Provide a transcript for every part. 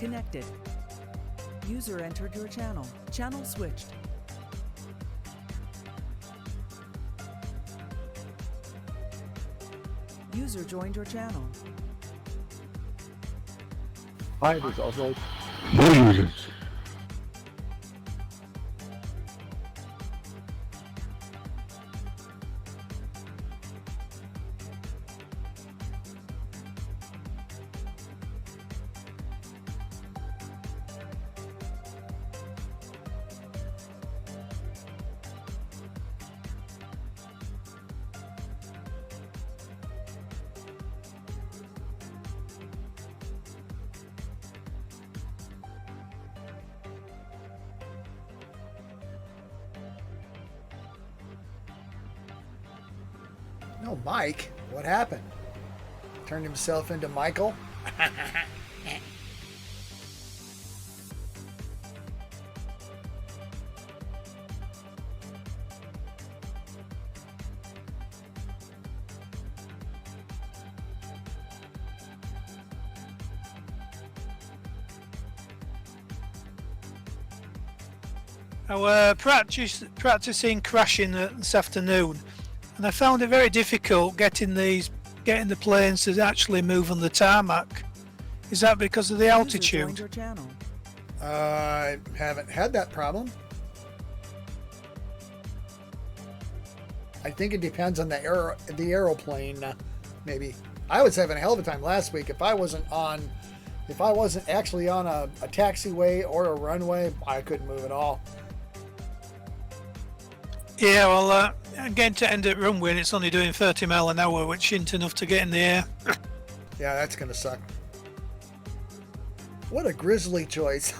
disconnected. User entered your channel. Channel switched. User joined your channel. Hi, this is Oswald. No, Mike. What happened? Turned himself into Michael? I were practicing crashing this afternoon, and I found it very difficult getting the planes to actually move on the tarmac. Is that because of the User joined altitude? your channel. I haven't had that problem. I think it depends on the aeroplane. Maybe I was having a hell of a time last week. If I wasn't actually on a taxiway or a runway, I couldn't move at all. Yeah, well, I'm getting to end at runway and it's only doing 30 mile an hour, which isn't enough to get in the air. Yeah, that's gonna suck. What a grisly choice.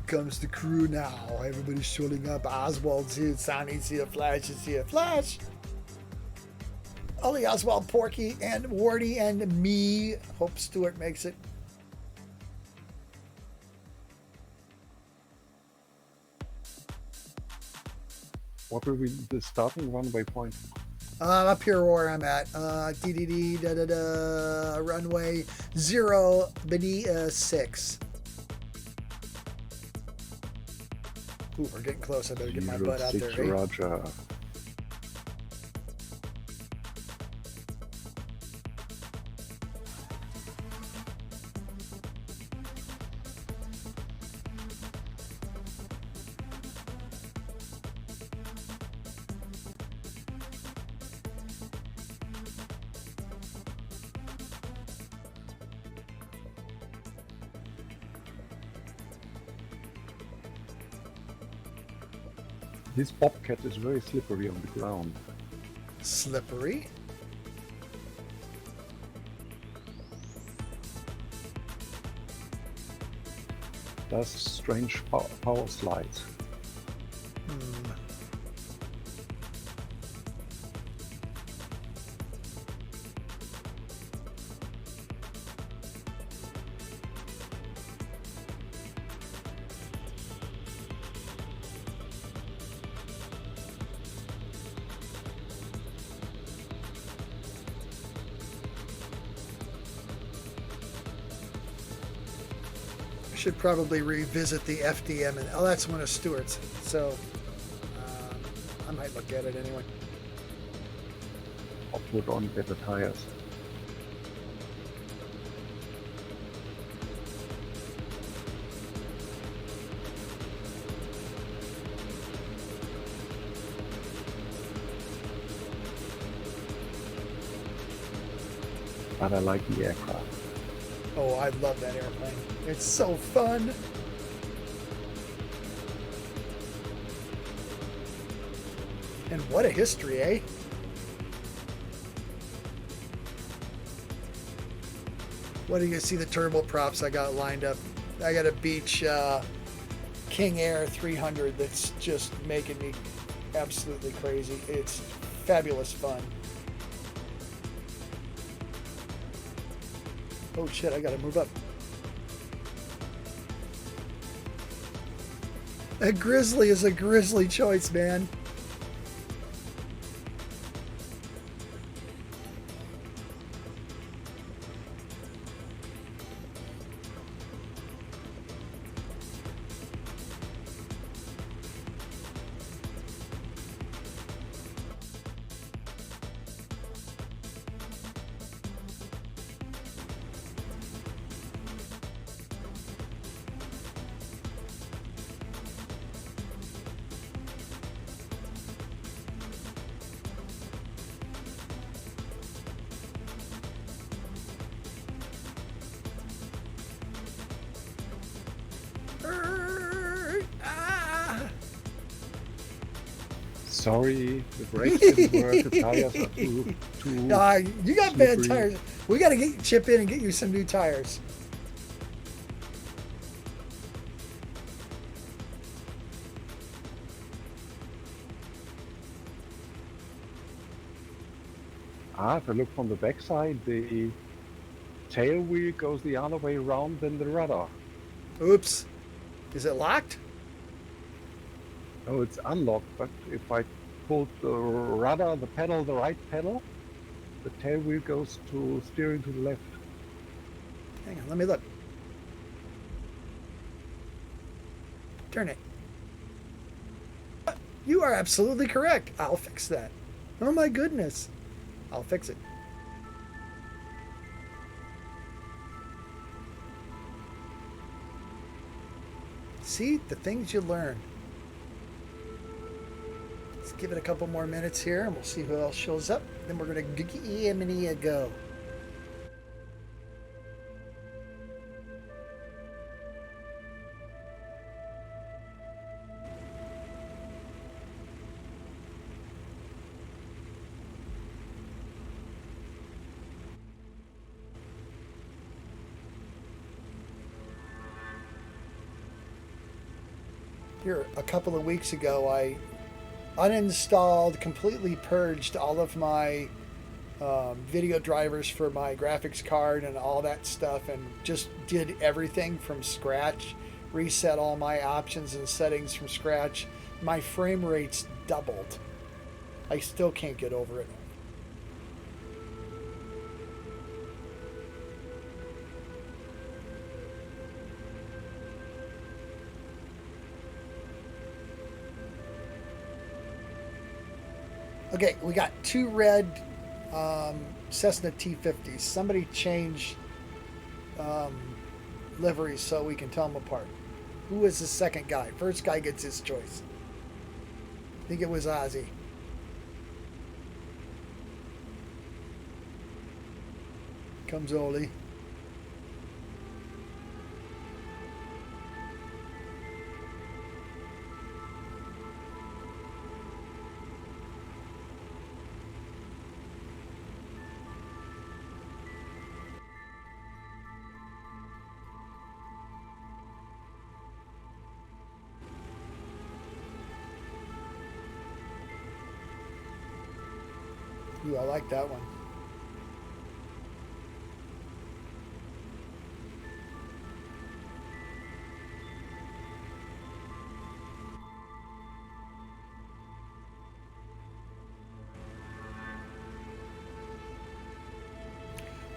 Comes the crew now. Everybody's showing up. Oswald's here. Sonny's here. Flash is here. Flash! Ollie, Oswald, Porky, and Wardy, and me. Hope Stewart makes it. What will be the starting runway point? Up here where I'm at. DDD, da da da, runway 0, beneath 6. Ooh, we're getting close. I better get my butt out there. 06, Roger. This bobcat is very slippery on the ground. Slippery? Does strange power slides. Should probably revisit the FDM, and that's one of Stewart's, so I might look at it anyway. I'll put on better tires. But I like the aircraft. Oh, I love that airplane. It's so fun. And what a history, eh? What do you see the turboprops I got lined up? I got a Beach King Air 300 that's just making me absolutely crazy. It's fabulous fun. Oh shit, I gotta move up. A Grizzly is a Grizzly choice, man. sorry, the brakes didn't work, the tires are too You got bad slippery. tires. We got to chip in and get you some new tires. If I look from the backside, the tail wheel goes the other way around than the rudder. Oops. Is it locked? Oh, it's unlocked, but if I pull the rudder, the pedal, the right pedal, the tail wheel goes to steering to the left. Hang on, let me look. Turn it. You are absolutely correct. I'll fix that. Oh my goodness. I'll fix it. See, the things you learn. Let's give it a couple more minutes here and we'll see who else shows up. Then we're going to give a go. Here, a couple of weeks ago, I uninstalled, completely purged all of my video drivers for my graphics card and all that stuff, and just did everything from scratch, reset all my options and settings from scratch. My frame rates doubled. I still can't get over it. Okay, we got two red Cessna T50s. Somebody change liveries so we can tell them apart. Who is the second guy? First guy gets his choice. I think it was Ozzy. Comes Oli. Ooh, I like that one.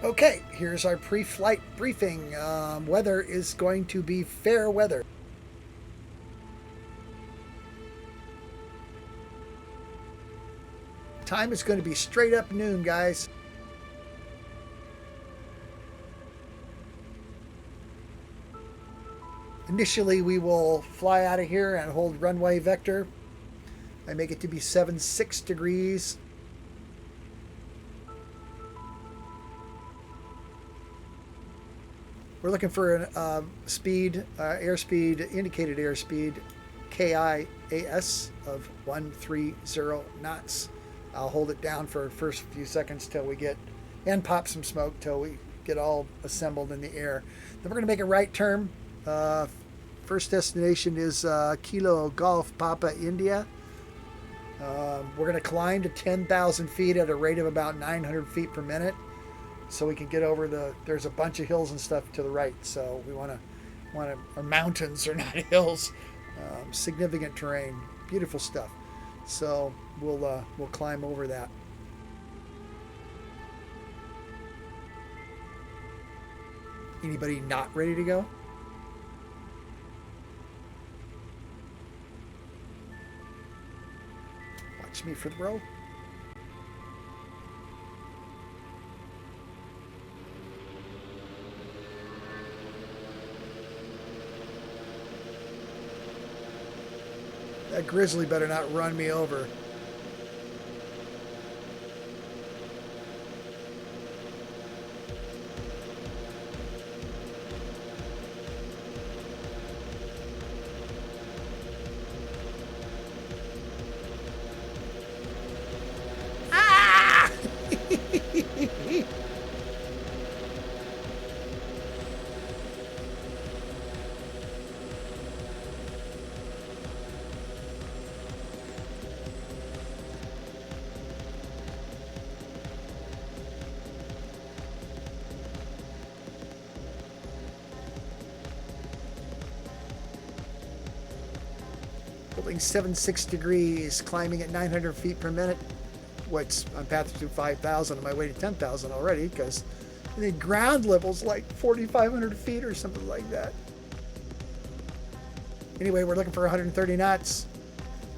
Okay, here's our pre-flight briefing. Weather is going to be fair weather. Time is going to be straight up noon, guys. Initially, we will fly out of here and hold runway vector. I make it to be 76 degrees. We're looking for an speed, airspeed, indicated airspeed, KIAS of 130 knots. I'll hold it down for the first few seconds till we get, and pop some smoke till we get all assembled in the air. Then we're going to make a right turn. First destination is Kilo Golf Papa India. We're going to climb to 10,000 feet at a rate of about 900 feet per minute, so we can get over there's a bunch of hills and stuff to the right. So we want to, or mountains are not hills, significant terrain, beautiful stuff. So we'll climb over that. Anybody not ready to go? Watch me for the roll. That grizzly better not run me over. Holding 76 degrees, climbing at 900 feet per minute. What's on path to 5,000 on my way to 10,000 already, because the ground level's like 4,500 feet or something like that. Anyway, we're looking for 130 knots.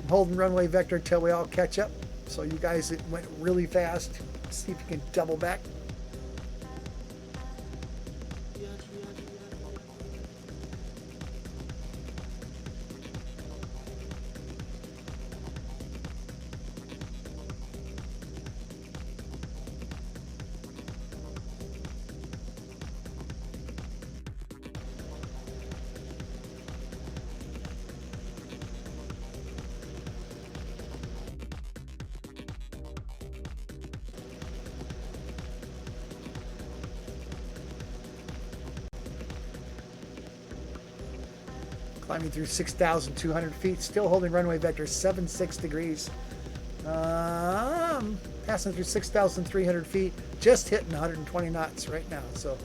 I'm holding runway vector until we all catch up. So you guys, it went really fast. See if you can double back. Climbing through 6,200 feet, still holding runway vector 76 degrees. Passing through 6,300 feet, just hitting 120 knots right now. So,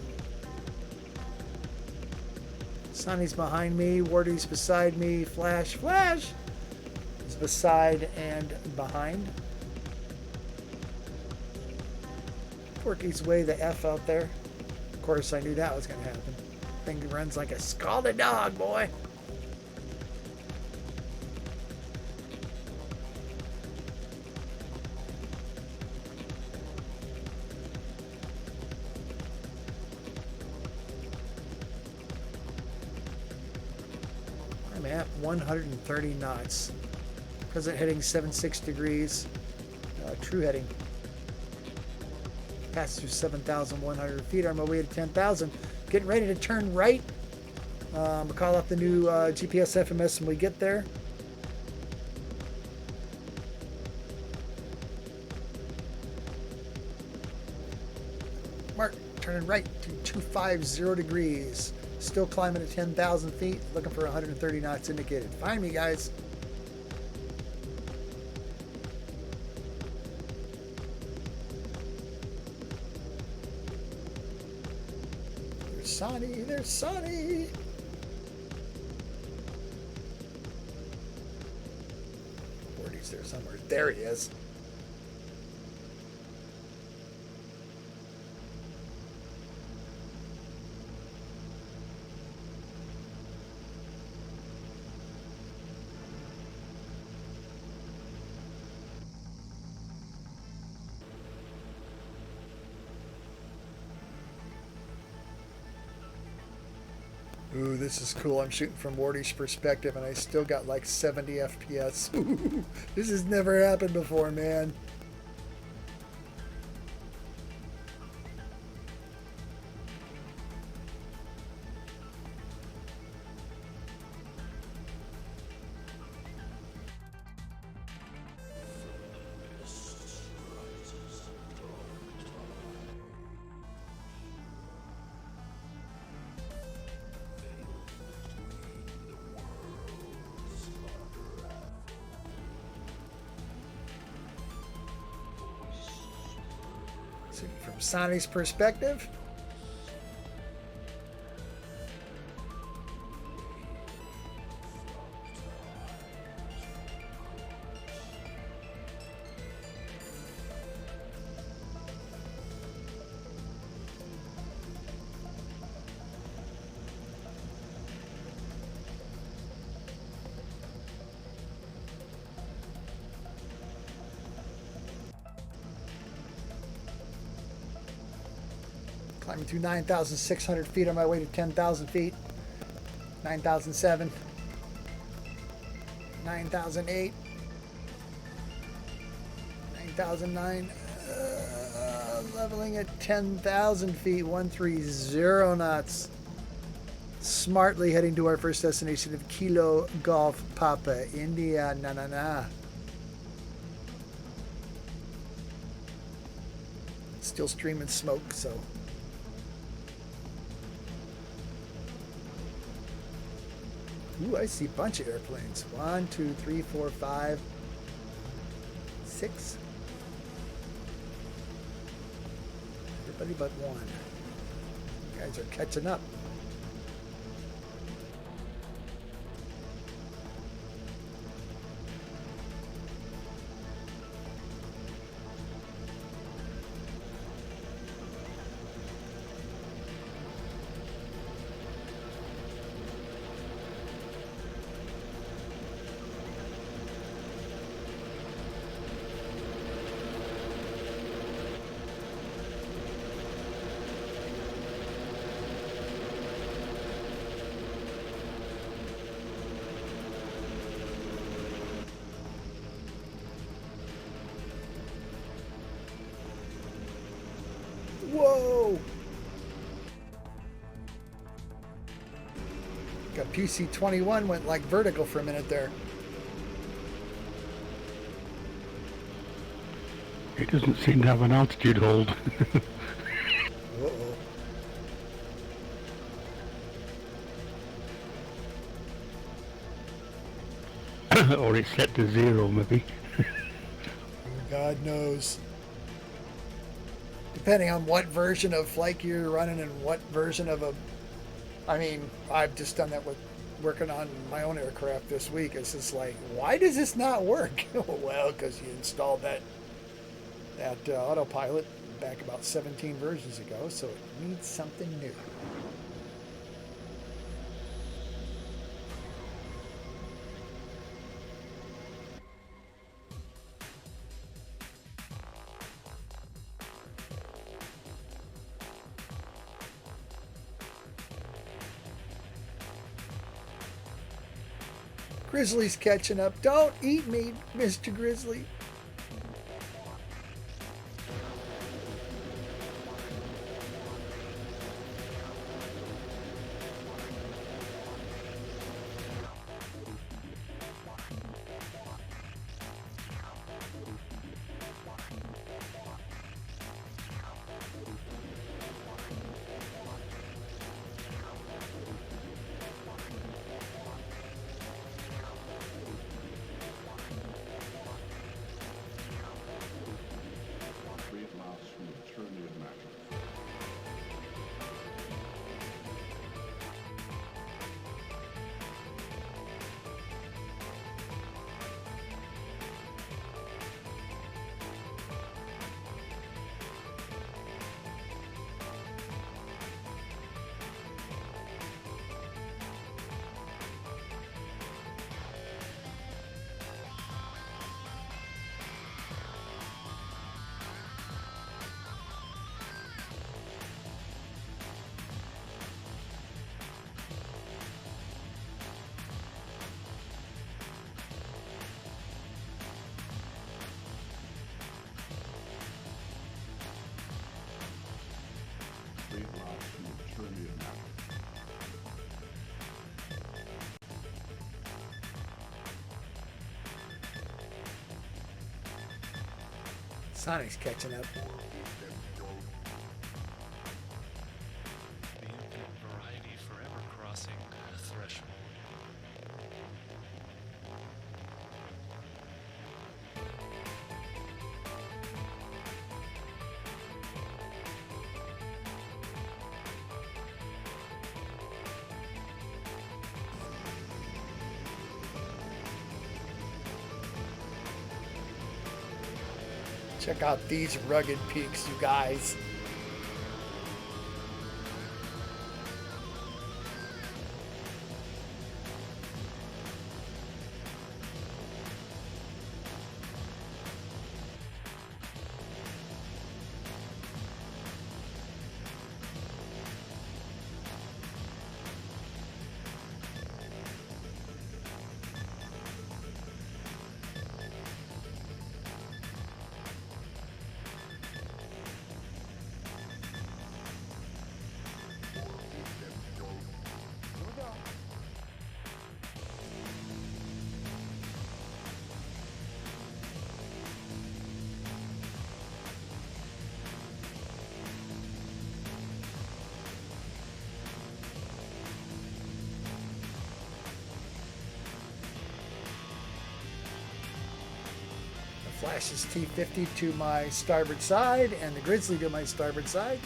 Sonny's behind me, Wardy's beside me, Flash is beside and behind. Porky's way the F out there. Of course, I knew that was going to happen. Thing runs like a scalded dog, boy. I'm at 130 knots. Present heading 76 degrees. True heading. Passed through 7,100 feet on my way to 10,000. Getting ready to turn right. We'll call up the new GPS FMS when we get there. Mark, turning right to 250 degrees. Still climbing to 10,000 feet. Looking for 130 knots indicated. Find me, guys. There's Sonny. Wardy's there somewhere. There he is. Ooh, this is cool. I'm shooting from Wardy's perspective, and I still got like 70 FPS. Ooh, this has never happened before, man. From Sonny's perspective. Climbing through 9,600 feet on my way to 10,000 feet. 9,007. 9,008. 9,009. Leveling at 10,000 feet. 130 knots. Smartly heading to our first destination of Kilo Golf Papa, India. Na. Still streaming smoke, so. Ooh, I see a bunch of airplanes. 1, 2, 3, 4, 5, 6. Everybody but one. You guys are catching up. no. Got PC-21 went like vertical for a minute there. It doesn't seem to have an altitude hold. Uh-oh. Or it's set to 0 maybe. God knows. Depending on what version of flight gear you're running and what version of a... I mean, I've just done that with working on my own aircraft this week. It's just like, why does this not work? Well, because you installed that autopilot back about 17 versions ago, so it needs something new. Grizzly's catching up. Don't eat me, Mr. Grizzly. Sonic's catching up. The infinite variety forever crossing a threshold. Check out these rugged peaks, you guys. Flashes T-50 to my starboard side and the Grizzly to my starboard side.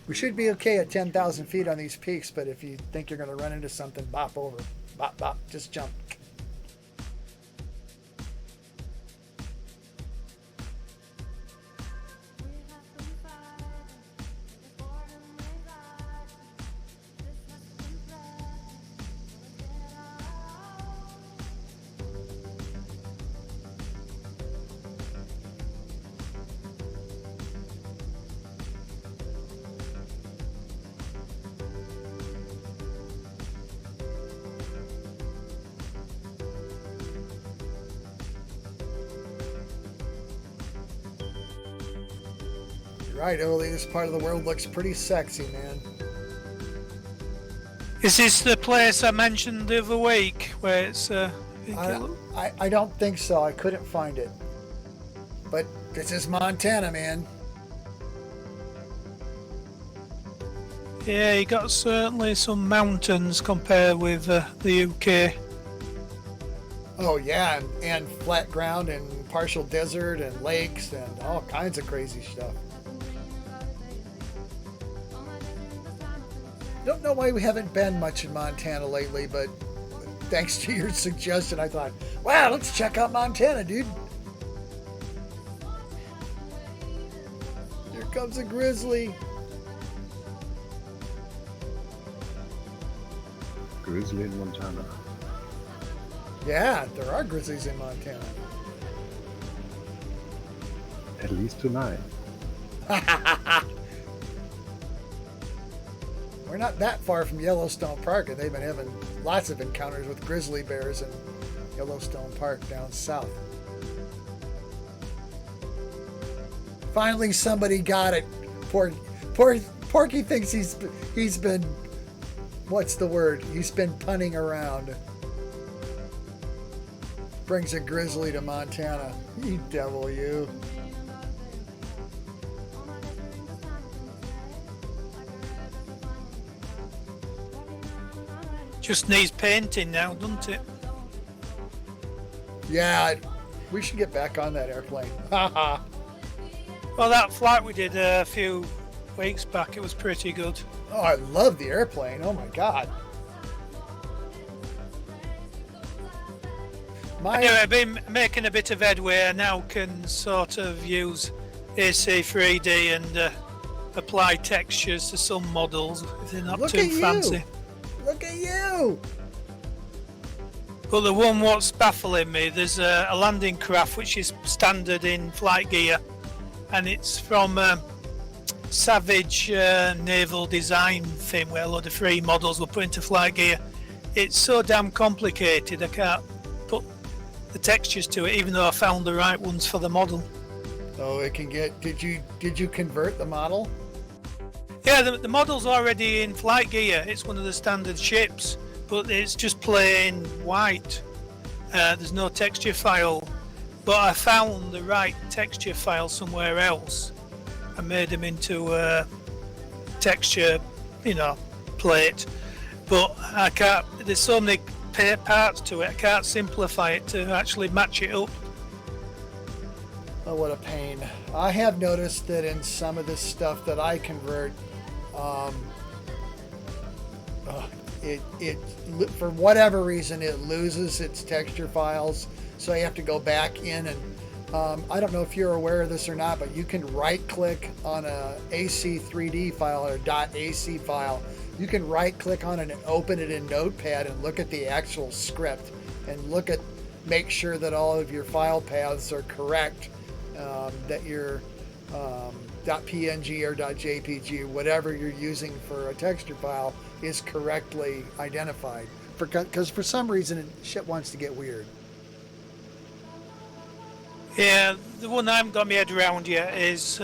We should be okay at 10,000 feet on these peaks, but if you think you're going to run into something, bop over. Bop, bop, just jump. right, Oli. This part of the world looks pretty sexy, man. Is this the place I mentioned the other week where it's I don't think so. I couldn't find it. But this is Montana, man. yeah, you got certainly some mountains compared with the UK. Oh yeah, and flat ground and partial desert and lakes and all kinds of crazy stuff. Don't know why we haven't been much in Montana lately, but thanks to your suggestion, I thought, wow, let's check out Montana, dude. Here comes a grizzly. Grizzly in Montana. Yeah, there are grizzlies in Montana. At least tonight. We're not that far from Yellowstone Park, and they've been having lots of encounters with grizzly bears in Yellowstone Park down south. Finally, somebody got it. Porky thinks he's been, what's the word? He's been punning around. Brings a grizzly to Montana. You devil, you. Just needs painting now, doesn't it? Yeah, we should get back on that airplane. Haha. Well, that flight we did a few weeks back, it was pretty good. Oh, I love the airplane. Oh my God. Anyway, I've been making a bit of headway. I now can sort of use AC3D and apply textures to some models if they're not Look too at you. fancy. Look at you. But the one what's baffling me, there's a landing craft which is standard in flight gear, and it's from Savage naval design thing where a lot of free models were put into flight gear. It's so damn complicated I can't put the textures to it, even though I found the right ones for the model. Oh, it can get. Did you convert the model? Yeah, the model's already in flight gear. It's one of the standard ships, but it's just plain white. There's no texture file, but I found the right texture file somewhere else. I made them into a texture, plate, but I can't. There's so many parts to it. I can't simplify it to actually match it up. Oh, what a pain. I have noticed that in some of this stuff that I convert, it for whatever reason it loses its texture files, so I have to go back in and I don't know if you're aware of this or not, but you can right click on a AC3D file or .ac file. You can right click on it and open it in Notepad and look at the actual script and make sure that all of your file paths are correct, that your .png or .jpg, whatever you're using for a texture file, is correctly identified. Because for some reason, shit wants to get weird. Yeah, the one I haven't got my head around yet is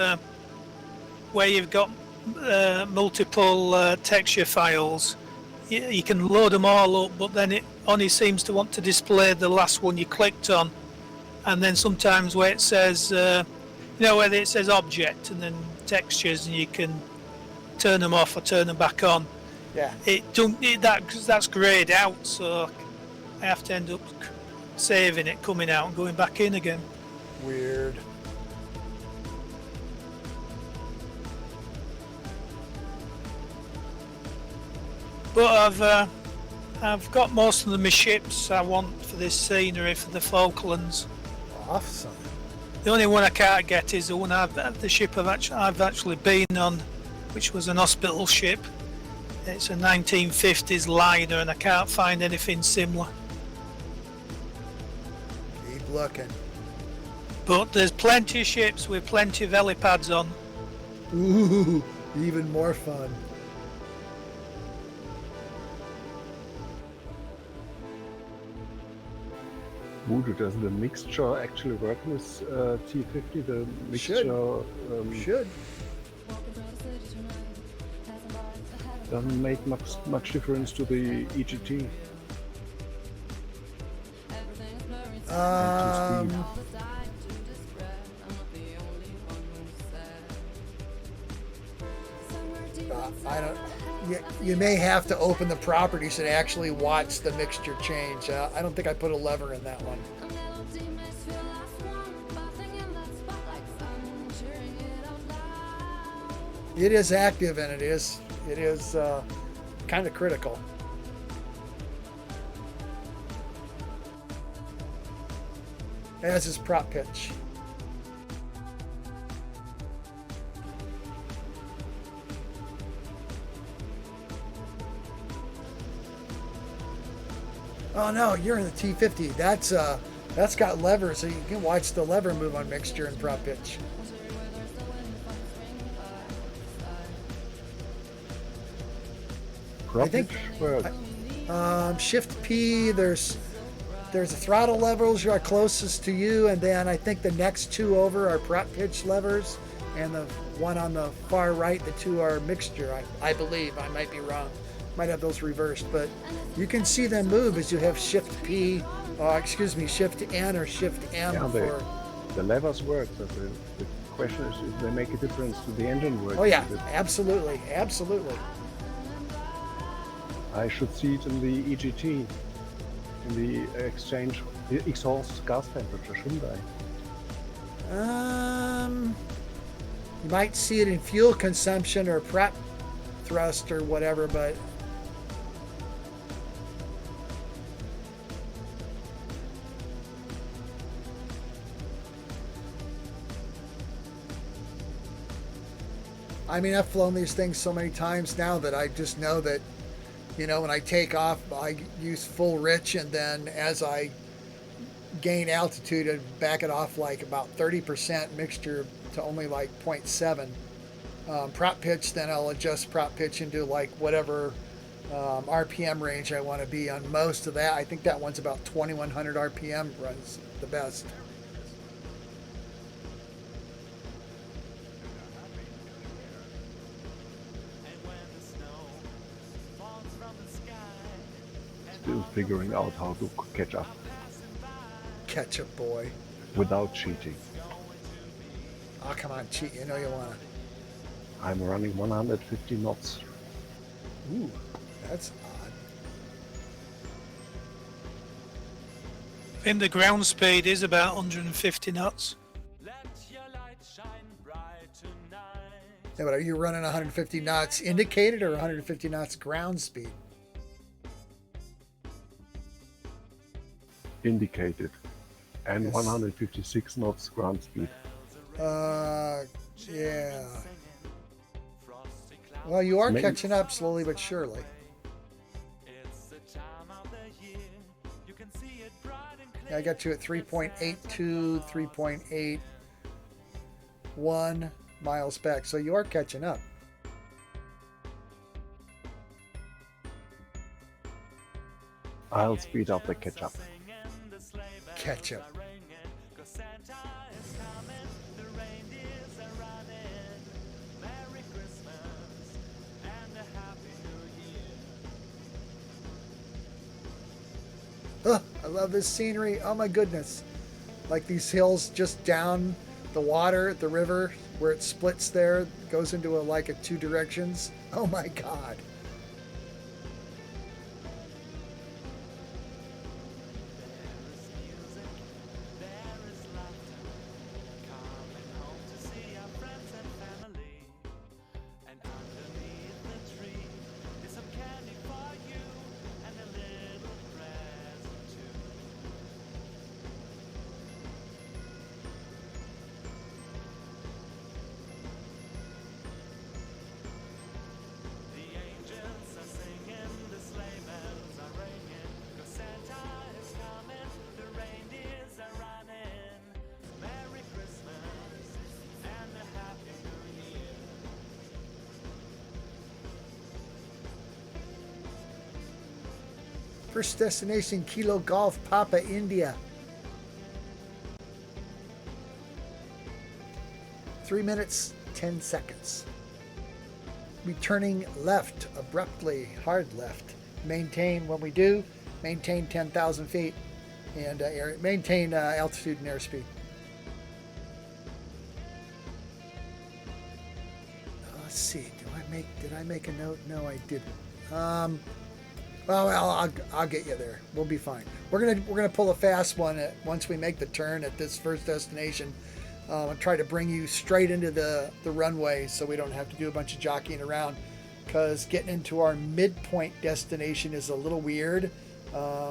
where you've got multiple texture files. You can load them all up, but then it only seems to want to display the last one you clicked on. And then sometimes where it says, where it says object and then textures, and you can turn them off or turn them back on. Yeah. That's grayed out, so I have to end up saving it, coming out, and going back in again. Weird. But I've got most of the ships I want for this scenery for the Falklands. Awesome. The only one I can't get is the ship I've actually been on, which was an hospital ship. It's a 1950s liner, and I can't find anything similar. Keep looking. But there's plenty of ships with plenty of helipads on. Ooh, even more fun. Voodoo, does the mixture actually work with T50? The mixture Should. Doesn't make much difference to the EGT. And to speed. I don't. You may have to open the properties and actually watch the mixture change. I don't think I put a lever in that one. It is active and it is kind of critical. As is prop pitch. Oh no, you're in the T50. That's got levers, so you can watch the lever move on mixture and prop pitch. I think Shift P. There's the throttle levers are closest to you, and then I think the next two over are prop pitch levers, and the one on the far right, the two are mixture. I believe. I might be wrong. Might have those reversed, but you can see them move as you have Shift P, Shift N or Shift M. Yeah, the levers work, but the question is if they make a difference to the engine work. Oh yeah, absolutely, absolutely. I should see it in the EGT, in the exhaust gas temperature, shouldn't I? You might see it in fuel consumption or prep thrust or whatever, but I mean, I've flown these things so many times now that I just know that, when I take off, I use full rich, and then as I gain altitude, I back it off like about 30% mixture to only like 0.7. Prop pitch, then I'll adjust prop pitch into like whatever RPM range I want to be on most of that. I think that one's about 2100 RPM runs the best. Still figuring out how to catch up. Catch up, boy. Without cheating. Oh, come on, cheat. You know you want to. I'm running 150 knots. Ooh, that's odd. I think the ground speed is about 150 knots. Yeah, but are you running 150 knots indicated or 150 knots ground speed? Indicated. And Yes. 156 knots ground speed. Yeah. Well, you are catching up slowly but surely. Yeah, I got you at 3.82, 3.81 miles back, so you are catching up. I'll speed up the catch up. Catch up. I love this scenery. Oh my goodness. Like these hills just down the water, the river, where it splits there, goes into like a two directions. Oh my God. First destination, Kilo Golf, Papa, India. 3 minutes, 10 seconds. returning left abruptly, hard left. Maintain when we do. Maintain 10,000 feet and maintain altitude and airspeed. Let's see. Did I make a note? No, I didn't. Well, I'll get you there. We'll be fine. We're gonna pull a fast one once we make the turn at this first destination. And try to bring you straight into the runway so we don't have to do a bunch of jockeying around. Because getting into our midpoint destination is a little weird.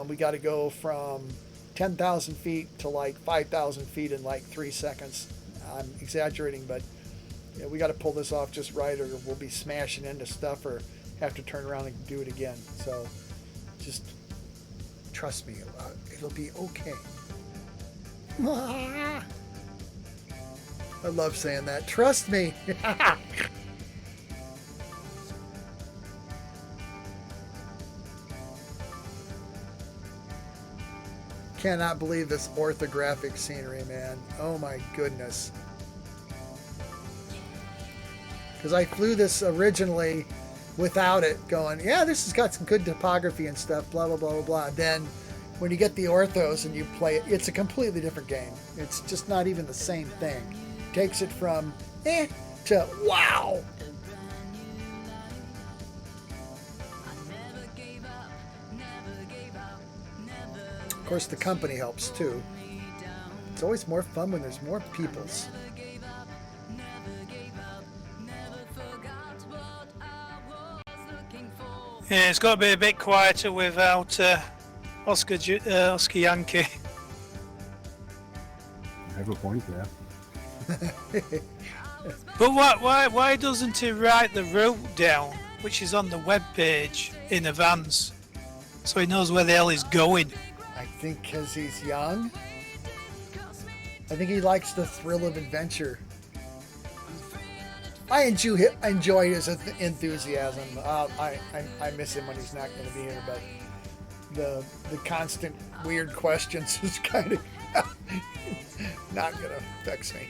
We got to go from 10,000 feet to like 5,000 feet in like 3 seconds. I'm exaggerating, but yeah, we got to pull this off just right, or we'll be smashing into stuff, or have to turn around and do it again. So just trust me, it'll be okay. I love saying that. Trust me. Cannot believe this orthographic scenery, man. Oh my goodness. Because I flew this originally without it, going, yeah, this has got some good topography and stuff, blah, blah, blah, blah, blah. Then when you get the orthos and you play it, it's a completely different game. It's just not even the same thing. Takes it from to wow. Of course, the company helps too. It's always more fun when there's more peoples. Yeah, it's got to be a bit quieter without Oscar Yankee. I have a point there. But why doesn't he write the route down, which is on the web page, in advance, so he knows where the hell he's going? I think because he's young. I think he likes the thrill of adventure. I enjoy his enthusiasm. I miss him when he's not going to be here, but the constant weird questions is kind of not going to vex me.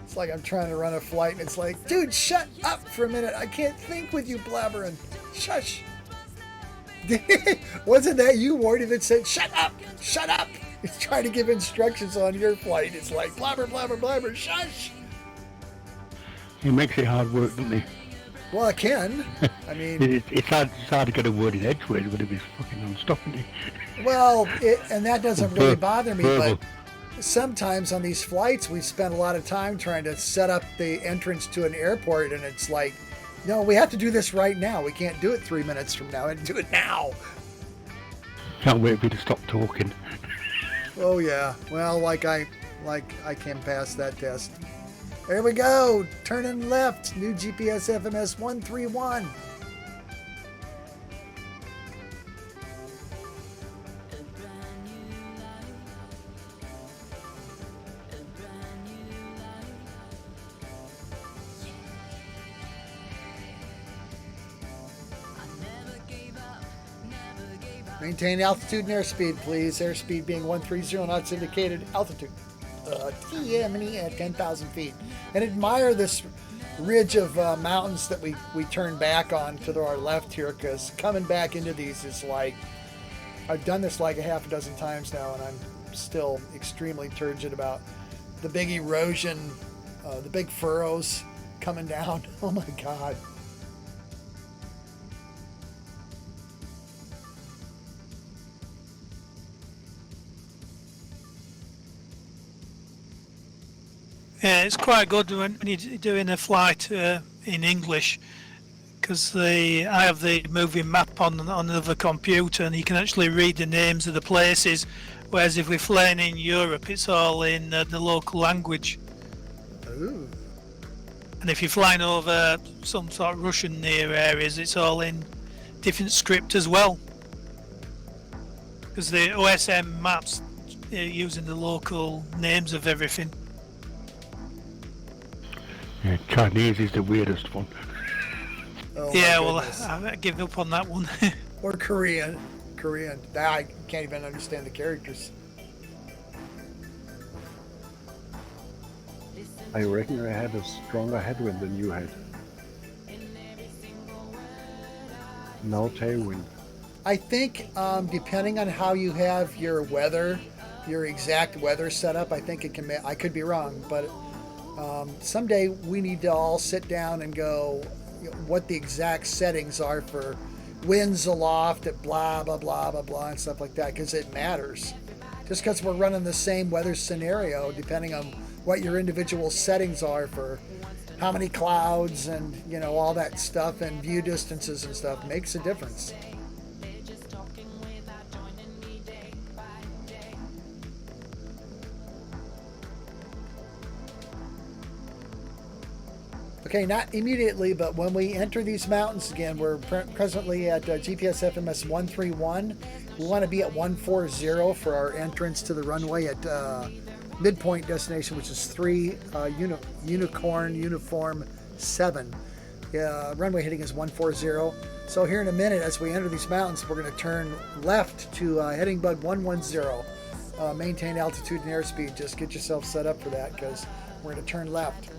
It's like I'm trying to run a flight and it's like, dude, shut up for a minute. I can't think with you blabbering. Shush. Wasn't that you, Wardy, that said, shut up, shut up? He's trying to give instructions on your flight. It's like, blabber, blabber, blabber, shush. He makes it hard work, doesn't he? Well, I can. I mean, it's hard to get a word in edgeways, but if he's fucking non-stop, isn't he? Well, and that doesn't really bother me, but sometimes on these flights, we spend a lot of time trying to set up the entrance to an airport, and it's like, no, we have to do this right now. We can't do it 3 minutes from now. We have to do it now. Can't wait for you to stop talking. Oh yeah. Well, like I can pass that test. There we go. Turning left. New GPS FMS 131. Maintain altitude and airspeed, please. Airspeed being 130 knots indicated. Altitude. TME at 10,000 feet. And admire this ridge of mountains that we turn back on to our left here, because coming back into these is like, I've done this like a half a dozen times now, and I'm still extremely turgid about the big erosion, the big furrows coming down. Oh my God. Yeah, it's quite good when you're doing a flight in English, because I have the moving map on another computer, and you can actually read the names of the places, whereas if we're flying in Europe, it's all in the local language. Ooh. And if you're flying over some sort of Russian near areas, it's all in different script as well, because the OSM maps are using the local names of everything. Yeah, Chinese is the weirdest one. Oh, Yeah, well, goodness. I give up on that one. Or Korean. I can't even understand the characters. I reckon I had a stronger headwind than you had. No tailwind. I think depending on how you have your weather, your exact weather setup, I think it can. I could be wrong, but someday we need to all sit down and go what the exact settings are for winds aloft at blah blah blah blah blah and stuff like that, because it matters. Just because we're running the same weather scenario, depending on what your individual settings are for how many clouds and all that stuff and view distances and stuff makes a difference. Okay, not immediately, but when we enter these mountains again, we're presently at GPS FMS 131. We want to be at 140 for our entrance to the runway at midpoint destination, which is 3 Uniform 7. Runway heading is 140. So here in a minute, as we enter these mountains, we're going to turn left to heading bug 110. Maintain altitude and airspeed. Just get yourself set up for that, because we're going to turn left.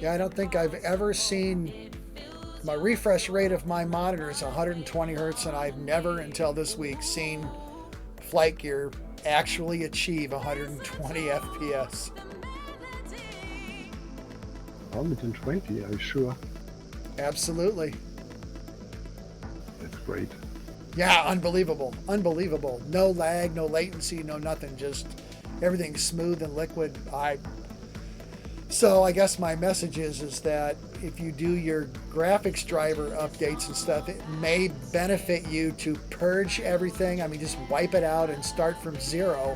Yeah, I don't think I've ever seen my refresh rate of my monitor is 120 hertz, and I've never until this week seen flight gear actually achieve 120 FPS. 120, are you sure? Absolutely. That's great. Yeah, unbelievable. Unbelievable. No lag, no latency, no nothing. Just everything smooth and liquid. So I guess my message is that if you do your graphics driver updates and stuff, it may benefit you to purge everything. I mean, just wipe it out and start from zero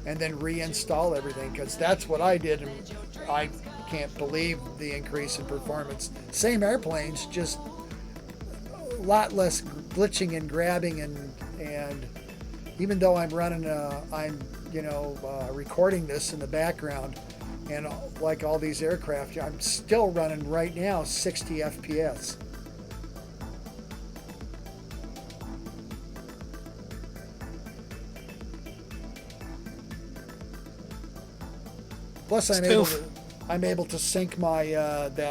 and then reinstall everything, because that's what I did, and I can't believe the increase in performance. Same airplanes, just a lot less glitching and grabbing, and even though I'm running recording this in the background, and like all these aircraft, I'm still running right now 60 FPS. Plus, I'm able to sync my OBS,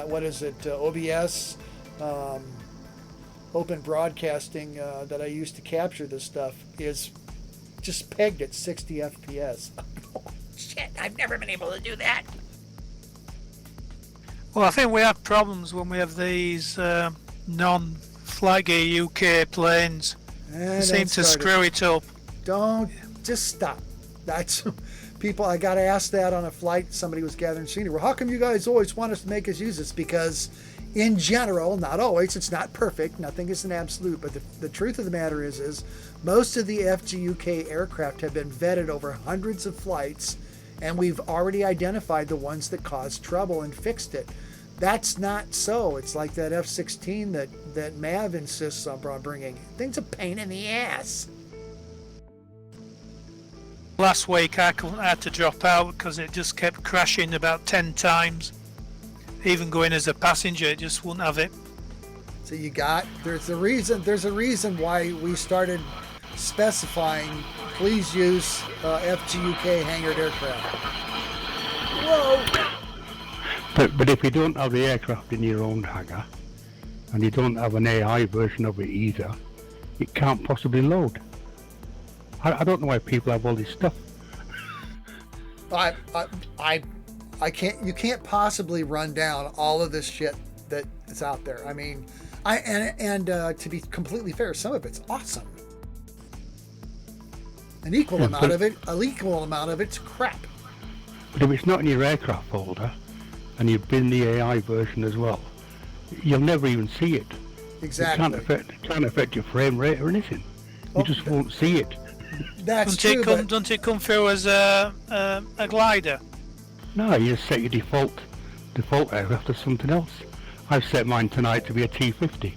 open broadcasting that I use to capture this stuff is just pegged at 60 FPS. Shit, I've never been able to do that. Well, I think we have problems when we have these non-FlightGear UK planes. They seem to screw it up. Don't, just stop. That's people. I got asked that on a flight. Somebody was gathering scenery. Well, how come you guys always want us to make us use this? Because in general, not always, it's not perfect. Nothing is an absolute. But the truth of the matter is most of the FGUK aircraft have been vetted over hundreds of flights, and we've already identified the ones that caused trouble and fixed it. That's not so. It's like that F-16 that Mav insists on bringing. Thing's a pain in the ass. Last week I had to drop out because it just kept crashing about 10 times. Even going as a passenger, it just wouldn't have it. So there's a reason why we started specifying please use FGUK hangared aircraft. Whoa! But if you don't have the aircraft in your own hangar, and you don't have an AI version of it either, it can't possibly load. I don't know why people have all this stuff. I can't. You can't possibly run down all of this shit that is out there. I mean, to be completely fair, some of it's awesome. An equal amount of it's crap. But if it's not in your aircraft folder, and you've been the AI version as well, you'll never even see it. Exactly. It can't affect your frame rate or anything. You just won't see it. That's true. Doesn't it come through as a glider? No, you just set your default aircraft as something else. I've set mine tonight to be a T-50.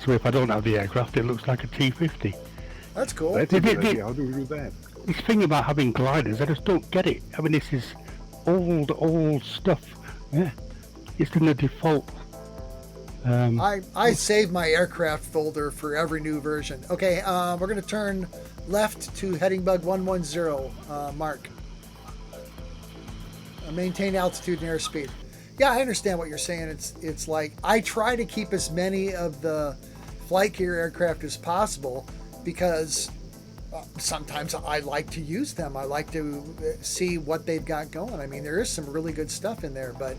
So if I don't have the aircraft, it looks like a T-50. That's cool. That's a good They- idea. How do we do that? This thing about having gliders, I just don't get it. I mean, this is old stuff. Yeah, it's in the default. I save my aircraft folder for every new version. Okay, we're going to turn left to heading bug 110, Mark. Maintain altitude and airspeed. Yeah, I understand what you're saying. It's like I try to keep as many of the flight gear aircraft as possible because sometimes I like to use them. I like to see what they've got going. I mean, there is some really good stuff in there, but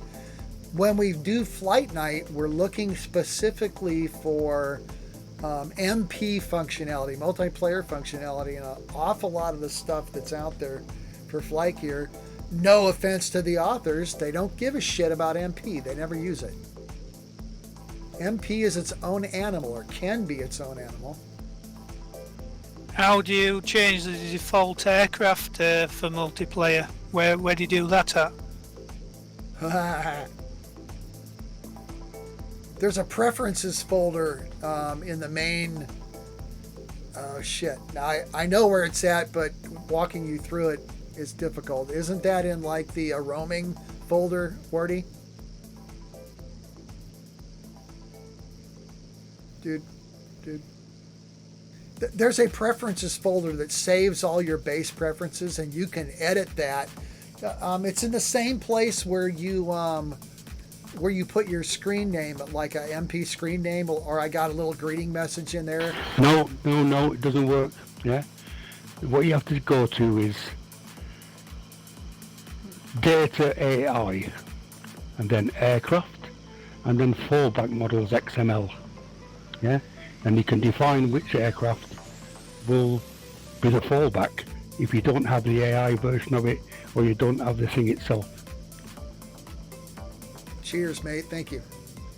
when we do flight night, we're looking specifically for MP functionality, multiplayer functionality, and an awful lot of the stuff that's out there for flight gear. No offense to the authors, they don't give a shit about MP. They never use it. MP is its own animal, or can be its own animal. How do you change the default aircraft for multiplayer? Where do you do that at? There's a preferences folder in the main. Oh shit! Now I know where it's at, but walking you through it is difficult. Isn't that in like the roaming folder, Wardy? Dude. There's a preferences folder that saves all your base preferences, and you can edit that. It's in the same place where you put your screen name, like a MP screen name, or I got a little greeting message in there. No, it doesn't work. Yeah, what you have to go to is data AI, and then aircraft, and then fallback models XML. Yeah, and you can define which aircraft will be the fallback if you don't have the AI version of it, or you don't have the thing itself. Cheers, mate. Thank you.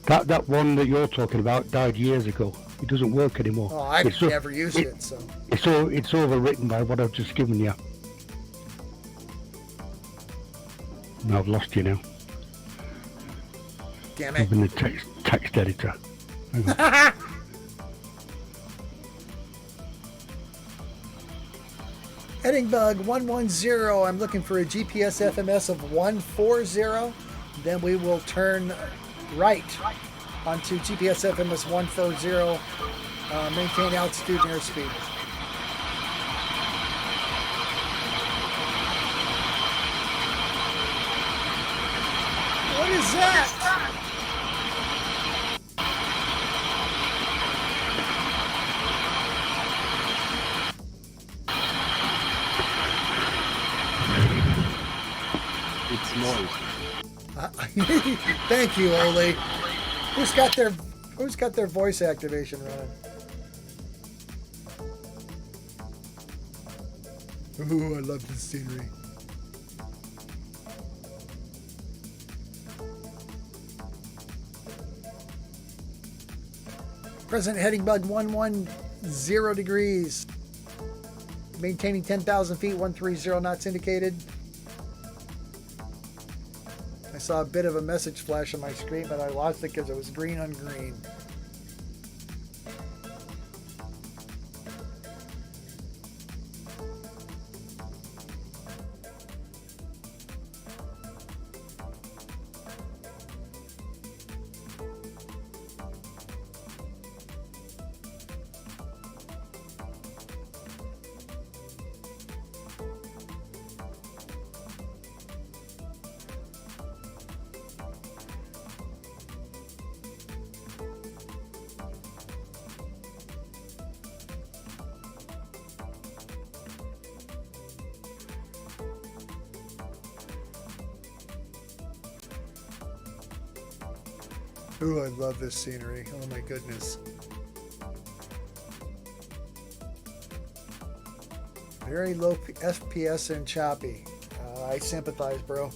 That one that you're talking about died years ago. It doesn't work anymore. Oh, I've It's never used it, so. It's overwritten by what I've just given you. No, I've lost you now. Damn I'm it. in the text editor. Hang on. Heading bug 110. I'm looking for a GPS FMS of 140. Then we will turn right onto GPS FMS 140. Maintain altitude and airspeed. What is that? It's noise. Thank you, Ole. Who's got their voice activation running? Ooh, I love this scenery. Present heading bug 110 degrees. Maintaining 10,000 feet, 130 knots indicated. I saw a bit of a message flash on my screen, but I lost it because it was green on green. Ooh, I love this scenery. Oh my goodness. Very low FPS and choppy. I sympathize, bro.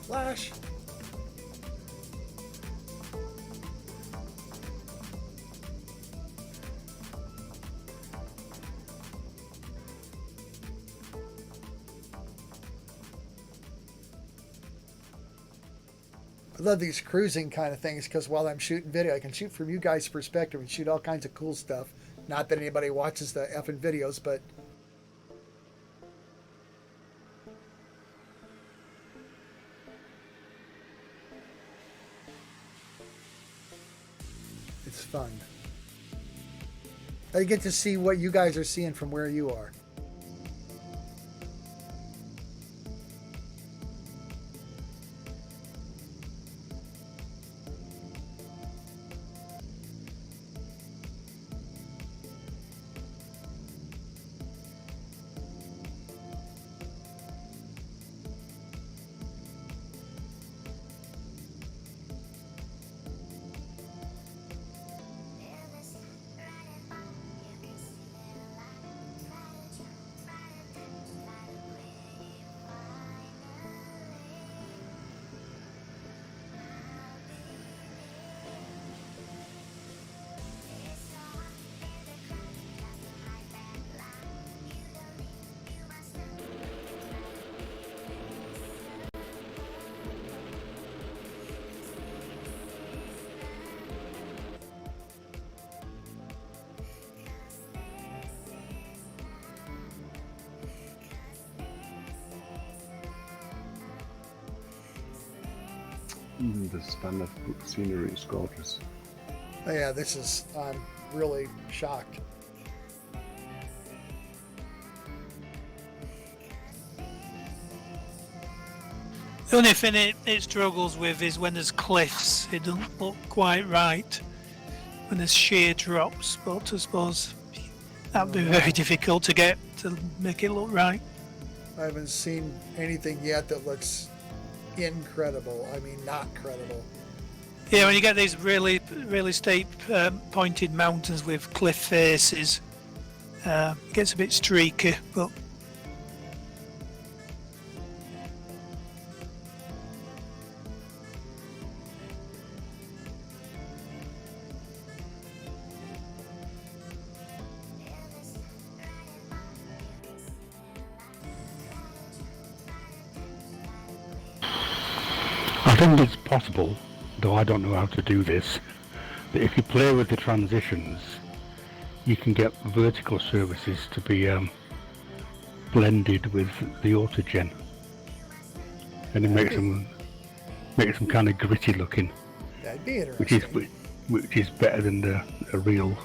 Flash. I love these cruising kind of things because while I'm shooting video, I can shoot from you guys' perspective and shoot all kinds of cool stuff. Not that anybody watches the effing videos, but it's fun. I get to see what you guys are seeing from where you are. Even the standard scenery is gorgeous. Oh, yeah, this is, I'm really shocked. The only thing it struggles with is when there's cliffs. It doesn't look quite right when there's sheer drops, but I suppose that'd be very difficult to get to make it look right. I haven't seen anything yet that looks incredible. I mean, not credible. Yeah, when you get these really steep pointed mountains with cliff faces, it gets a bit streaky, but I think it's possible, though I don't know how to do this, that if you play with the transitions, you can get vertical surfaces to be blended with the autogen, and it makes them kind of gritty looking, That'd be interesting. which is better than the real.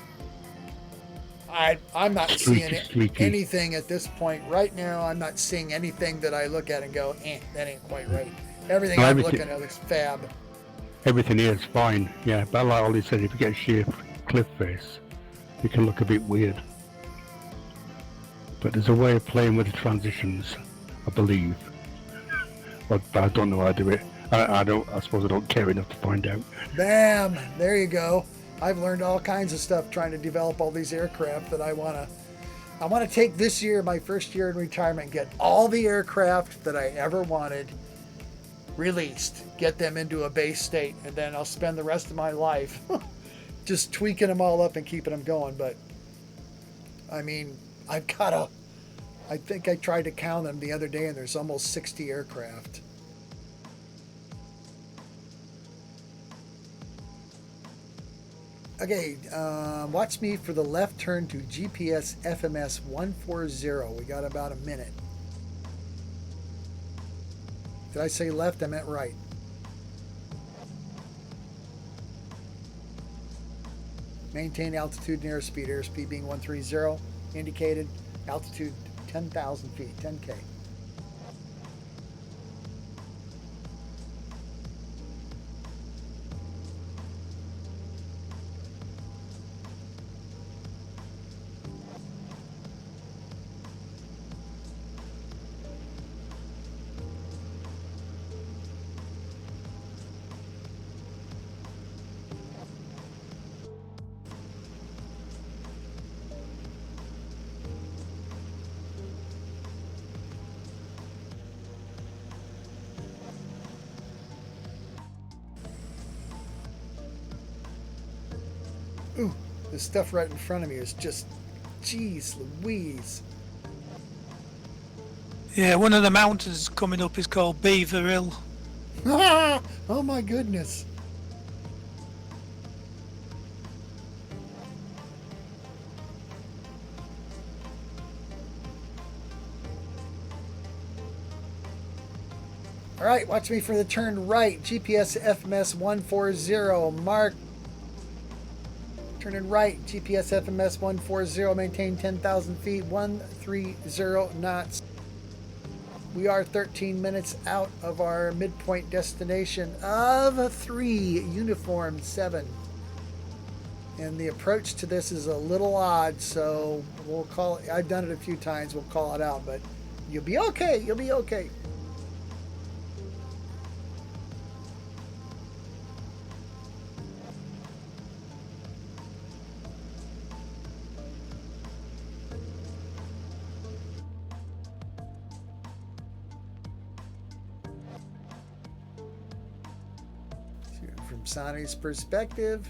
I'm not Streaky, seeing streaky. anything at this point right now. I'm not seeing anything that I look at and go, that ain't quite right. Everything No, I'm everything- looking at looks fab. Everything here is fine, yeah, but like Ollie said, if you get a sheer cliff face, it can look a bit weird. But there's a way of playing with the transitions, I believe. But I don't know how to do it. I suppose I don't care enough to find out. Bam! There you go. I've learned all kinds of stuff trying to develop all these aircraft that I want to take this year, my first year in retirement, and get all the aircraft that I ever wanted released, get them into a base state, and then I'll spend the rest of my life just tweaking them all up and keeping them going. But I mean, I think I tried to count them the other day, and there's almost 60 aircraft. Okay, watch me for the left turn to GPS FMS 140. We got about a minute. Did I say left? I meant right. Maintain altitude and airspeed. Airspeed being 130. Indicated altitude 10,000 feet, 10K. Ooh, the stuff right in front of me is just, geez Louise. yeah, one of the mountains coming up is called Beaver Hill. Oh my goodness. All right, watch me for the turn right. GPS FMS 140. Mark. Turning right. GPS FMS 140. Maintain 10,000 feet. 130 knots. We are 13 minutes out of our midpoint destination of 3 Uniform 7. And the approach to this is a little odd, so we'll call it. I've done it a few times. We'll call it out, but you'll be okay. You'll be okay. From Sonny's perspective,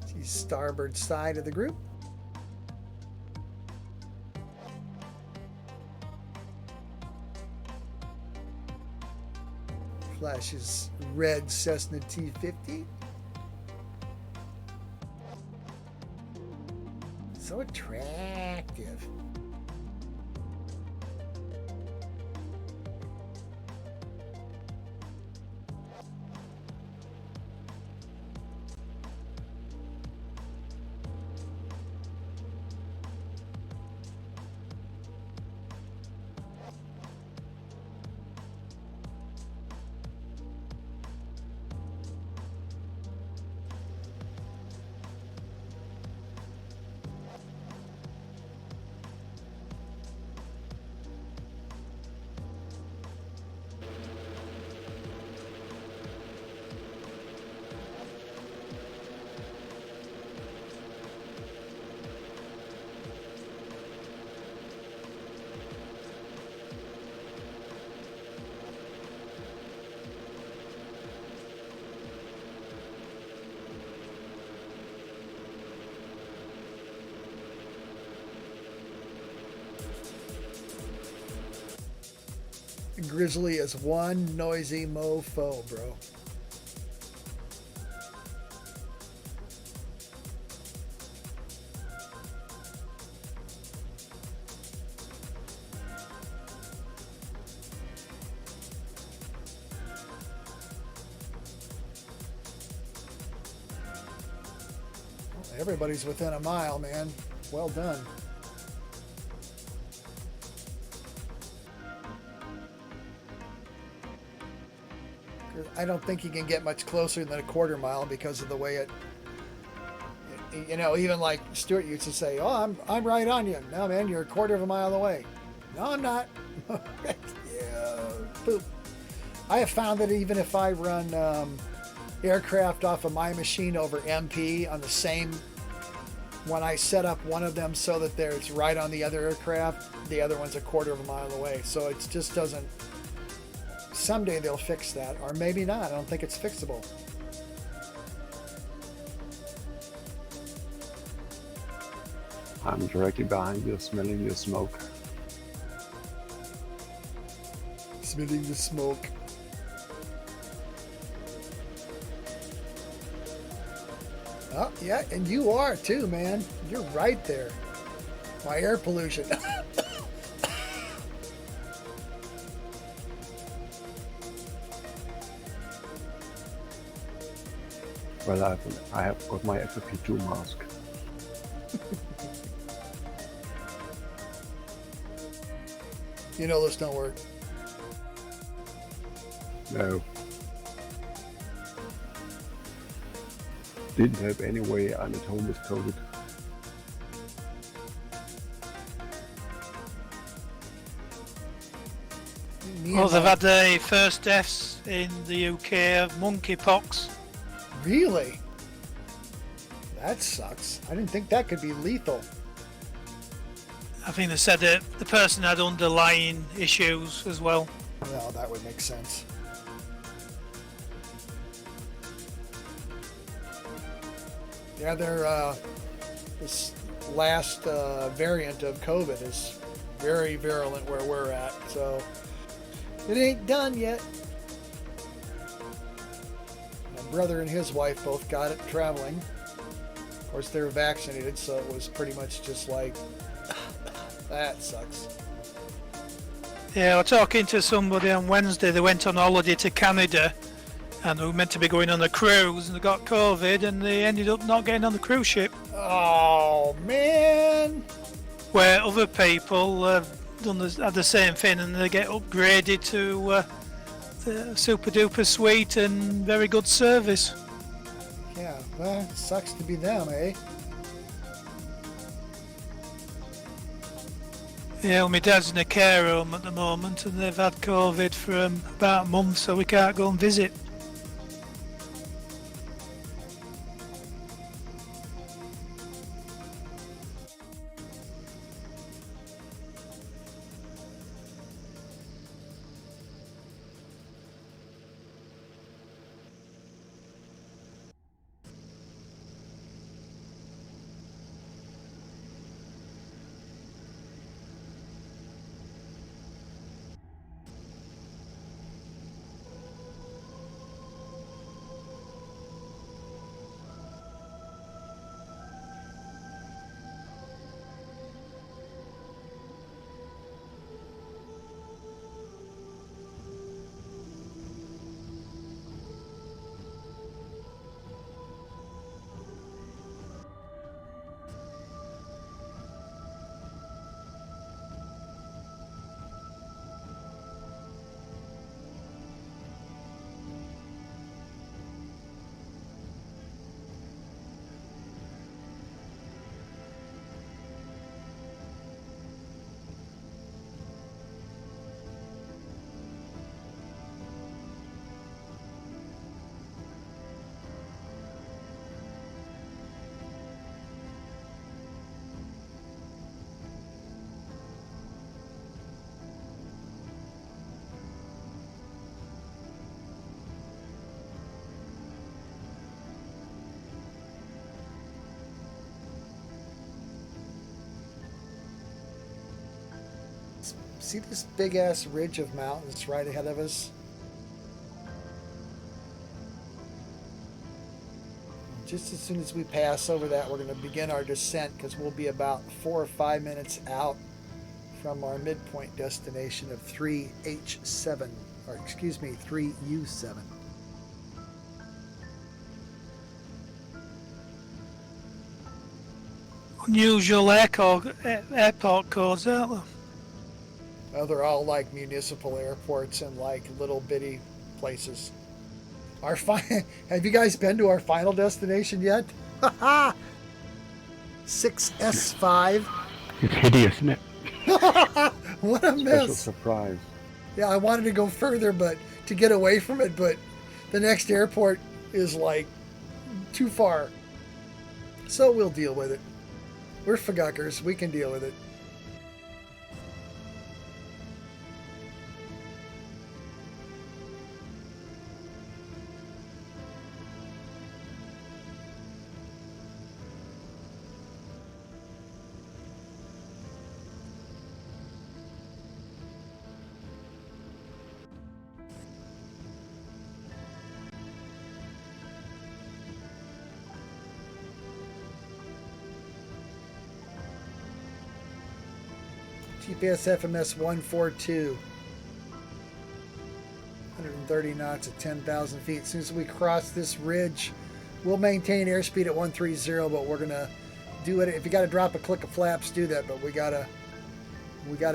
she's starboard side of the group. Flashes red Cessna T50. So attractive. Grizzly is one noisy mofo, bro. Everybody's within a mile, man. Well done. I don't think you can get much closer than a quarter mile because of the way it, you know, even like Stuart used to say, oh, I'm right on you. No, man, you're a quarter of a mile away. No, I'm not. Yeah, boop. I have found that even if I run aircraft off of my machine over MP on the same, when I set up one of them so that it's right on the other aircraft, the other one's a quarter of a mile away. So it just doesn't. Someday they'll fix that, or maybe not. I don't think it's fixable. I'm directly behind you, smelling your smoke. Smelling the smoke. Oh, yeah, and you are too, man. You're right there. My air pollution. Well, I have got my FFP2 mask. You know this don't work. No. Didn't have any way. I'm at home with COVID. Well, they've had the first deaths in the UK of monkeypox. Really? That sucks. I didn't think that could be lethal. I think they said that the person had underlying issues as well. Well, that would make sense. Yeah, this last variant of COVID is very virulent where we're at, so it ain't done yet. brother and his wife both got it traveling. Of course, they were vaccinated, so it was pretty much just like, that sucks. Yeah, I was talking to somebody on Wednesday. They went on holiday to Canada and they were meant to be going on a cruise and they got COVID and they ended up not getting on the cruise ship. Oh, man. Where other people had the same thing and they get upgraded to the super duper suite and very good service. Yeah, well, it sucks to be them, eh? Yeah, well, my dad's in a care home at the moment and they've had COVID for about a month, so we can't go and visit. See this big ass ridge of mountains right ahead of us? Just as soon as we pass over that, we're going to begin our descent because we'll be about 4 or 5 minutes out from our midpoint destination of 3H7, or excuse me, 3U7. Unusual airport codes, aren't they? They're all like municipal airports and like little bitty places. Have you guys been to our final destination yet? 6S5. It's hideous, isn't it? What a Special mess. surprise. Yeah, I wanted to go further, but to get away from it, but the next airport is like too far. So we'll deal with it. We're FGUKers. We can deal with it. GPS FMS 142. 130 knots at 10,000 feet. As soon as we cross this ridge, we'll maintain airspeed at 130, but we're gonna do it. If you gotta drop a click of flaps, do that, but we gotta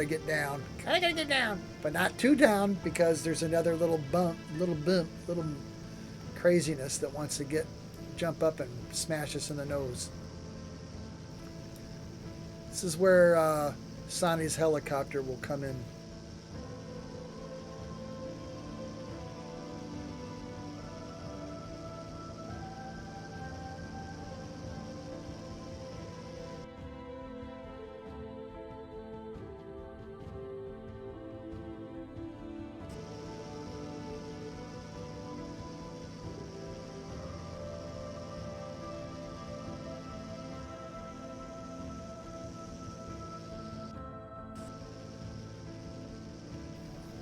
get down. Gotta get down. But not too down because there's another little craziness that wants to jump up and smash us in the nose. This is where Sonny's helicopter will come in.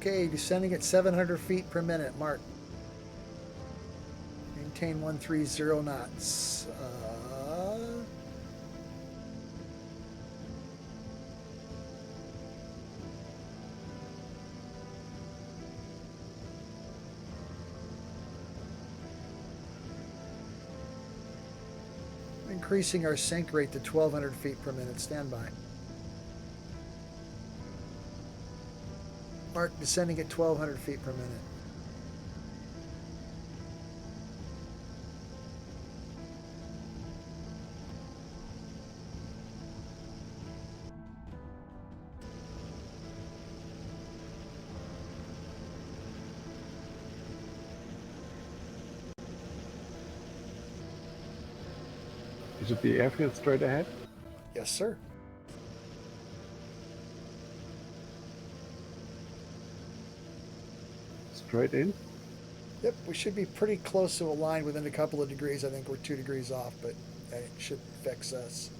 Okay, descending at 700 feet per minute, mark. maintain 130 knots. Increasing our sink rate to 1,200 feet per minute. Stand by. Mark descending at 1,200 feet per minute. Is it the airfield straight ahead? Yes, sir. Straight in? Yep, we should be pretty close to a line within a couple of degrees. I think we're 2 degrees off, but that shouldn't vex us.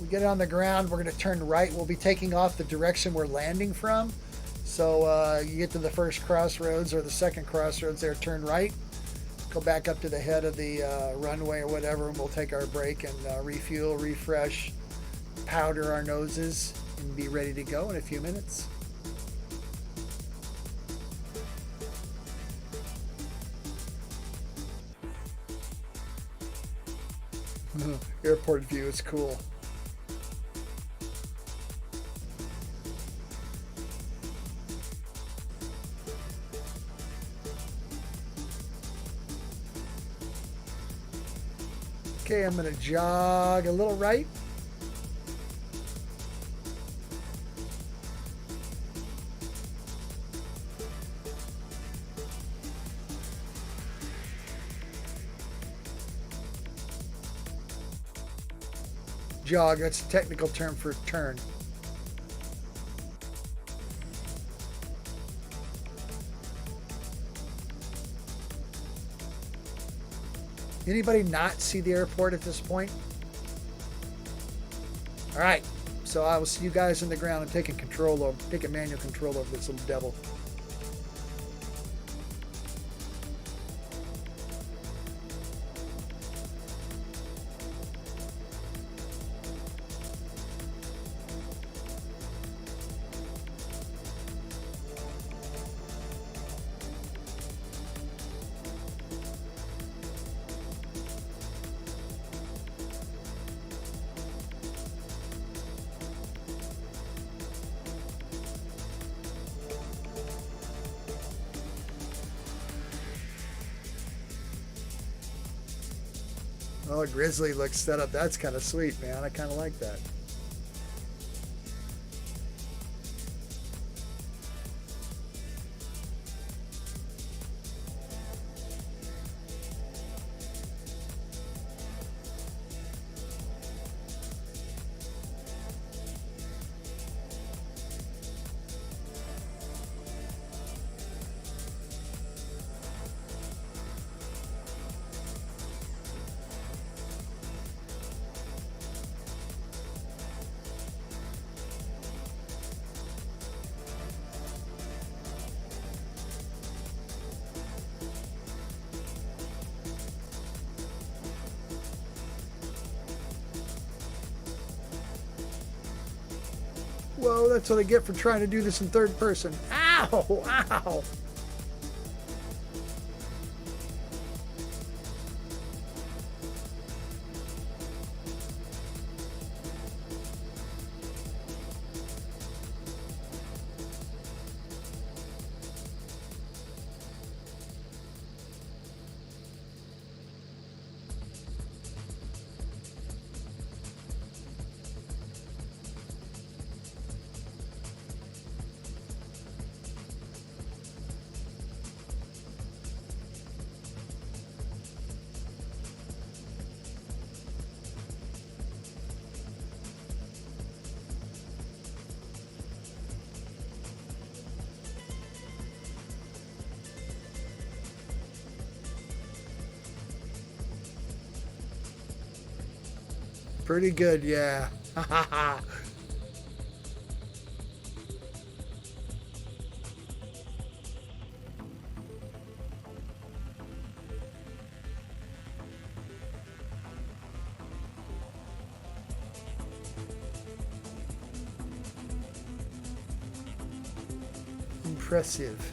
We get on the ground, we're going to turn right. We'll be taking off the direction we're landing from. So you get to the first crossroads or the second crossroads there, turn right. Go back up to the head of the runway or whatever, and we'll take our break and refuel, refresh, powder our noses, and be ready to go in a few minutes. Airport view is cool. Okay, I'm going to jog a little right. Jog, that's a technical term for turn. Anybody not see the airport at this point? All right, so I will see you guys in the ground and taking manual control over this little devil. Oh, Grizzly looks set up. That's kind of sweet, man. I kind of like that. Whoa, that's what I get for trying to do this in third person. Ow! Ow! Pretty good, yeah. Impressive.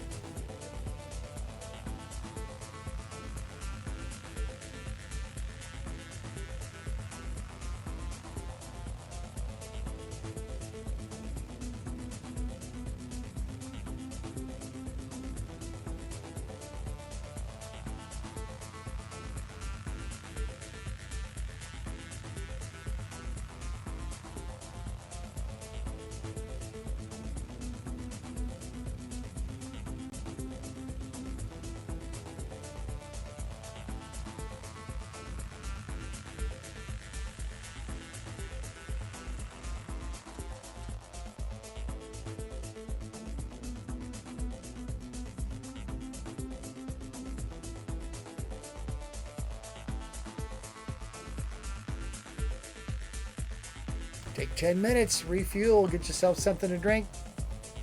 Take 10 minutes, refuel, get yourself something to drink,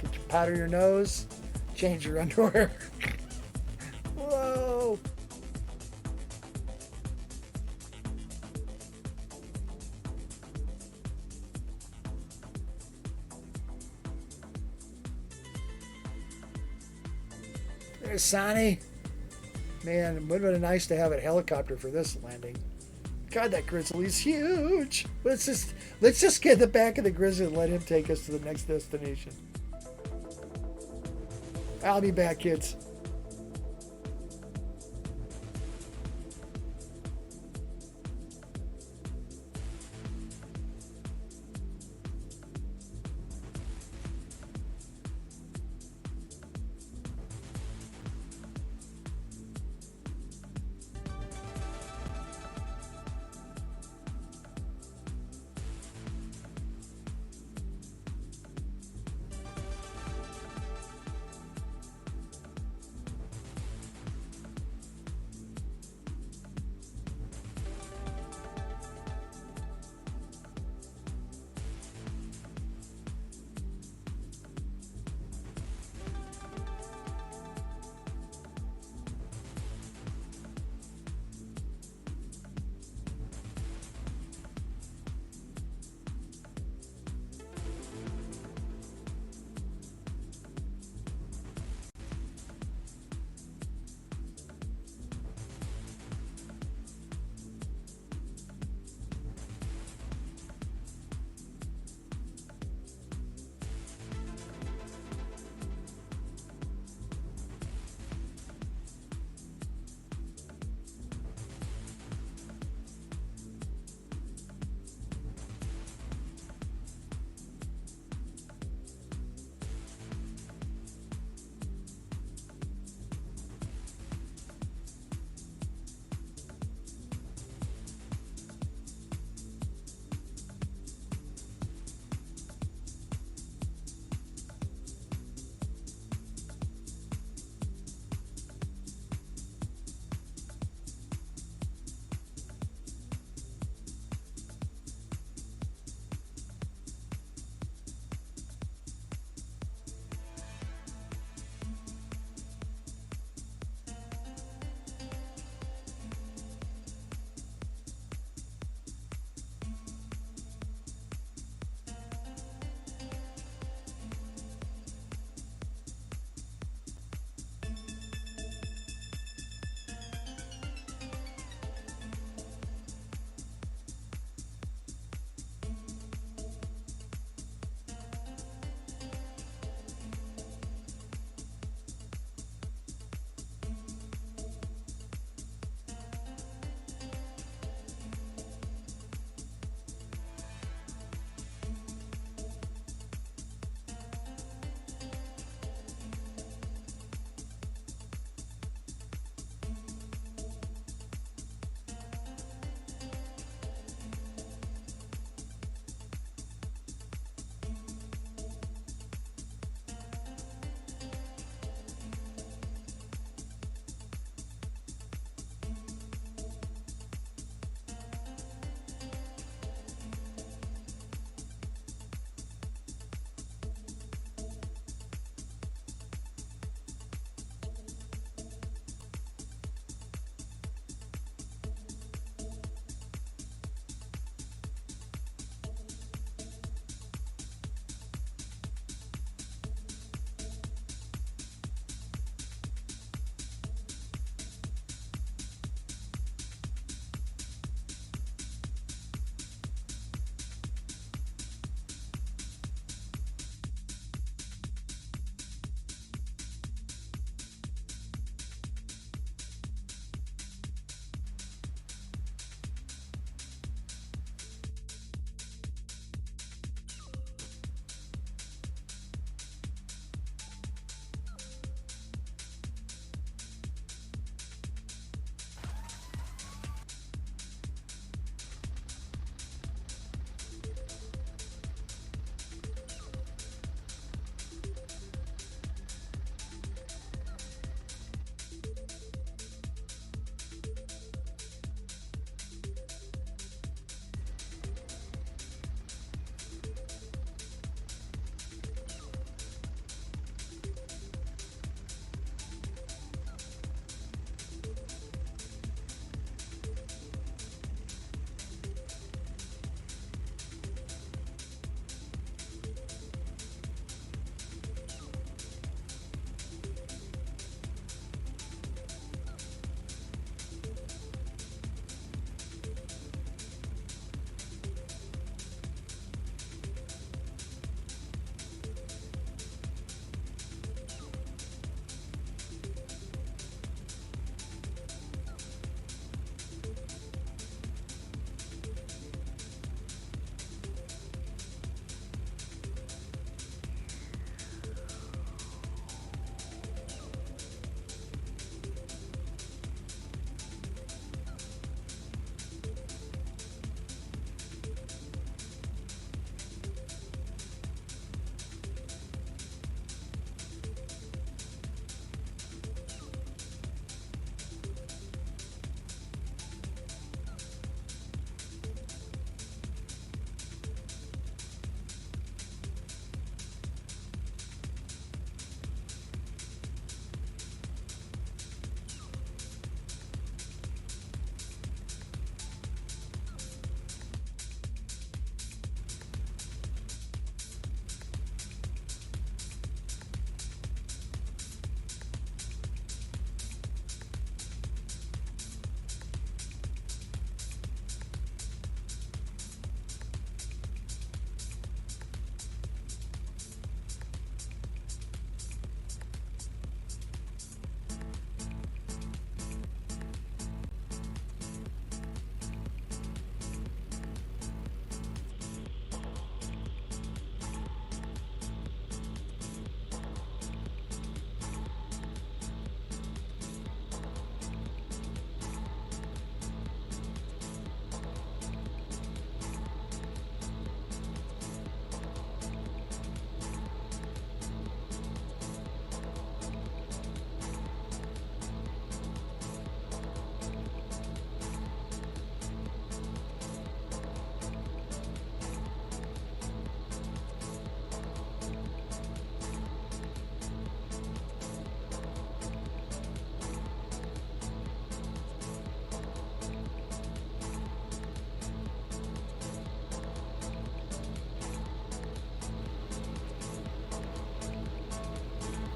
get your powder your nose, change your underwear. Whoa! There's Sonny. Man, it would have been nice to have a helicopter for this landing. God, that grizzly's huge. Let's just get in the back of the grizzly and let him take us to the next destination. I'll be back, kids.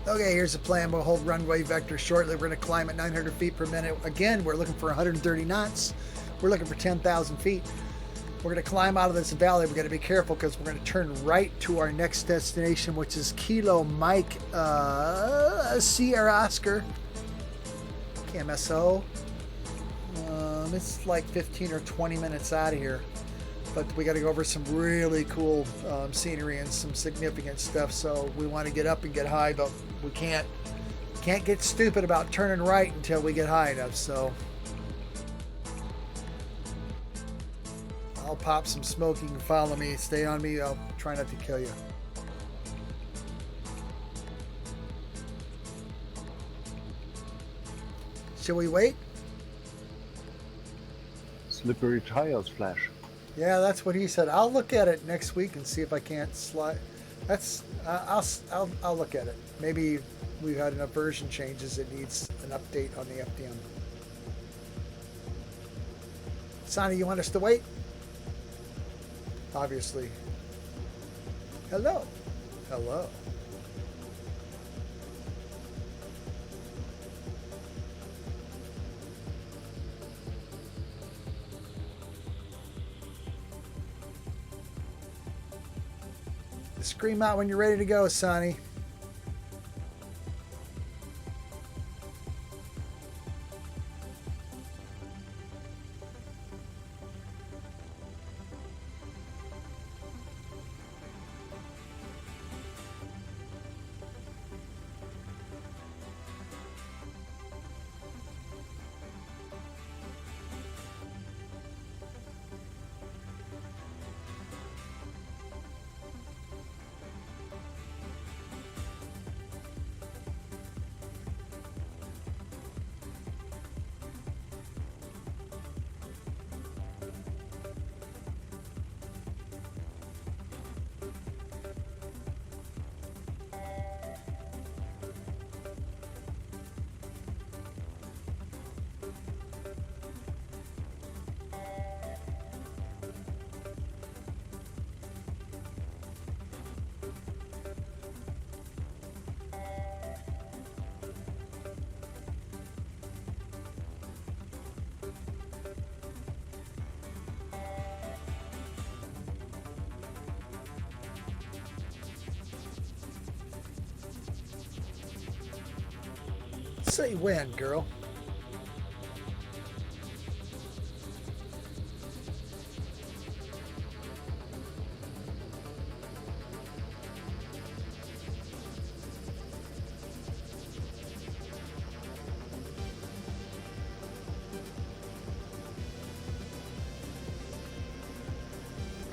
Okay, here's the plan. We'll hold runway vector shortly. We're going to climb at 900 feet per minute. Again, we're looking for 130 knots. We're looking for 10,000 feet. We're going to climb out of this valley. We're going to be careful because we're going to turn right to our next destination, which is Kilo Mike Sierra Oscar KMSO. It's like 15 or 20 minutes out of here. But we got to go over some really cool scenery and some significant stuff. So we want to get up and get high, but we can't get stupid about turning right until we get high enough. So I'll pop some smoke. You can follow me. Stay on me. I'll try not to kill you. Shall we wait? Slippery tires, Flash. Yeah, that's what he said. I'll look at it next week and see if I can't slide. That's I'll look at it. Maybe we've had enough version changes. It needs an update on the FDM. Sonny, you want us to wait? Obviously. Hello. Hello. Scream out when you're ready to go, Sonny. Say when, girl.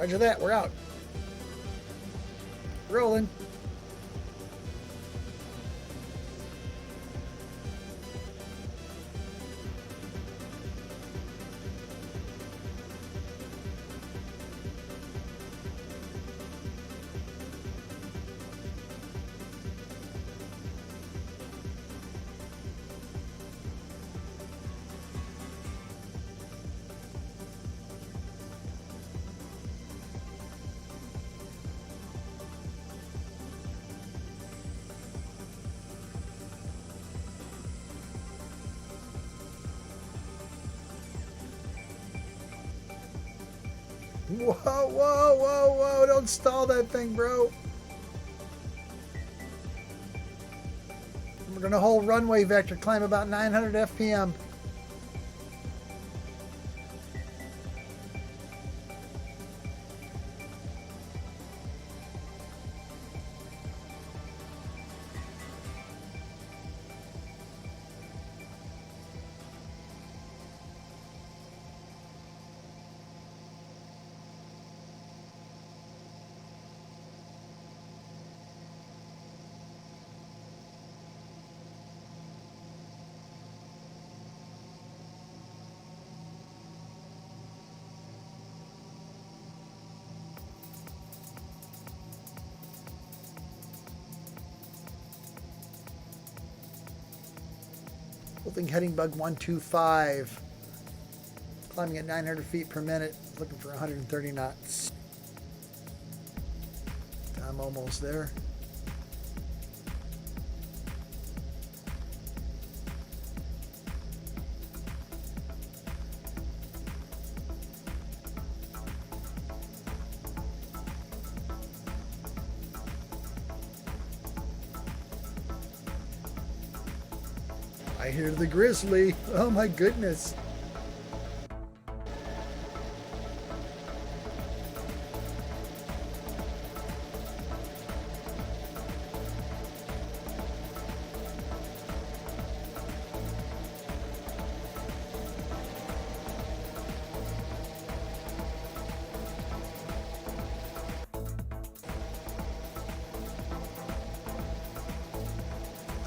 Roger that, we're out. Rolling. Whoa, whoa, whoa, whoa, don't stall that thing, bro. We're gonna hold runway vector, climb about 900 FPM. Holding heading bug 125. Climbing at 900 feet per minute. Looking for 130 knots. I'm almost there. I hear the grizzly. Oh my goodness.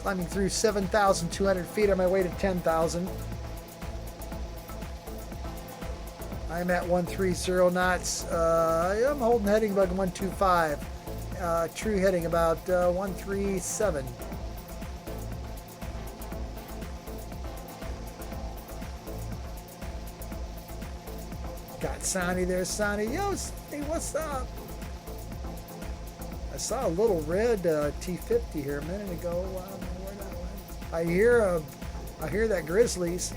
Climbing through 7,200 feet on my way to 10,000. I'm at 130 knots. I'm holding heading about 125. True heading about 137. Got Sonny there, Sonny. Yo, hey, what's up? I saw a little red T50 here a minute ago. I don't know where that went. I hear that grizzly. Sounds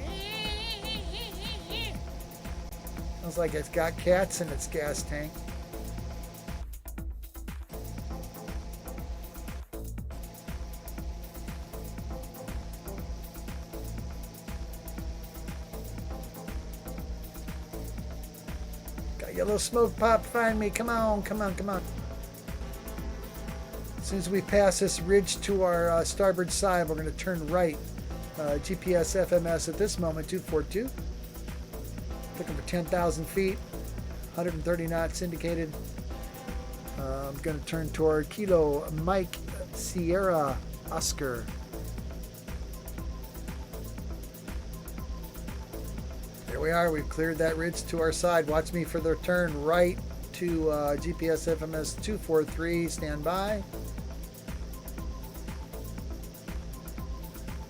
like it's got cats in its gas tank. Got yellow smoke pop. Find me. Come on, come on, come on. As soon as we pass this ridge to our starboard side, we're going to turn right. GPS FMS at this moment, 242. Looking for 10,000 feet, 130 knots indicated. I'm going to turn toward Kilo Mike Sierra Oscar. There we are. We've cleared that ridge to our side. Watch me for the turn right to GPS FMS 243. Stand by.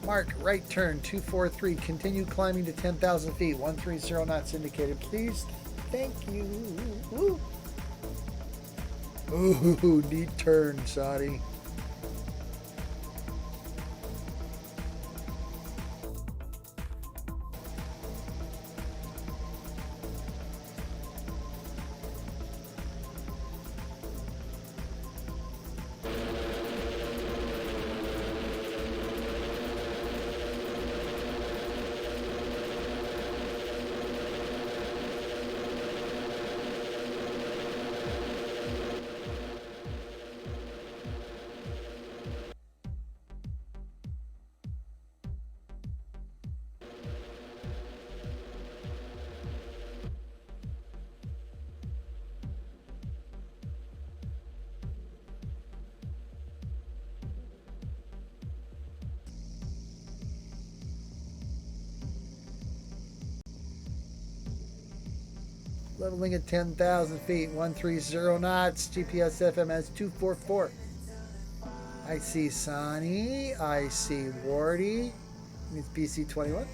Mark, right turn, 243. Continue climbing to 10,000 feet, 130 knots indicated. Please, thank you. Ooh, neat turn, Saudi. Leveling at 10,000 feet, 130 knots, GPS FMS 244. I see Sonny, I see Wardy, it's BC 21.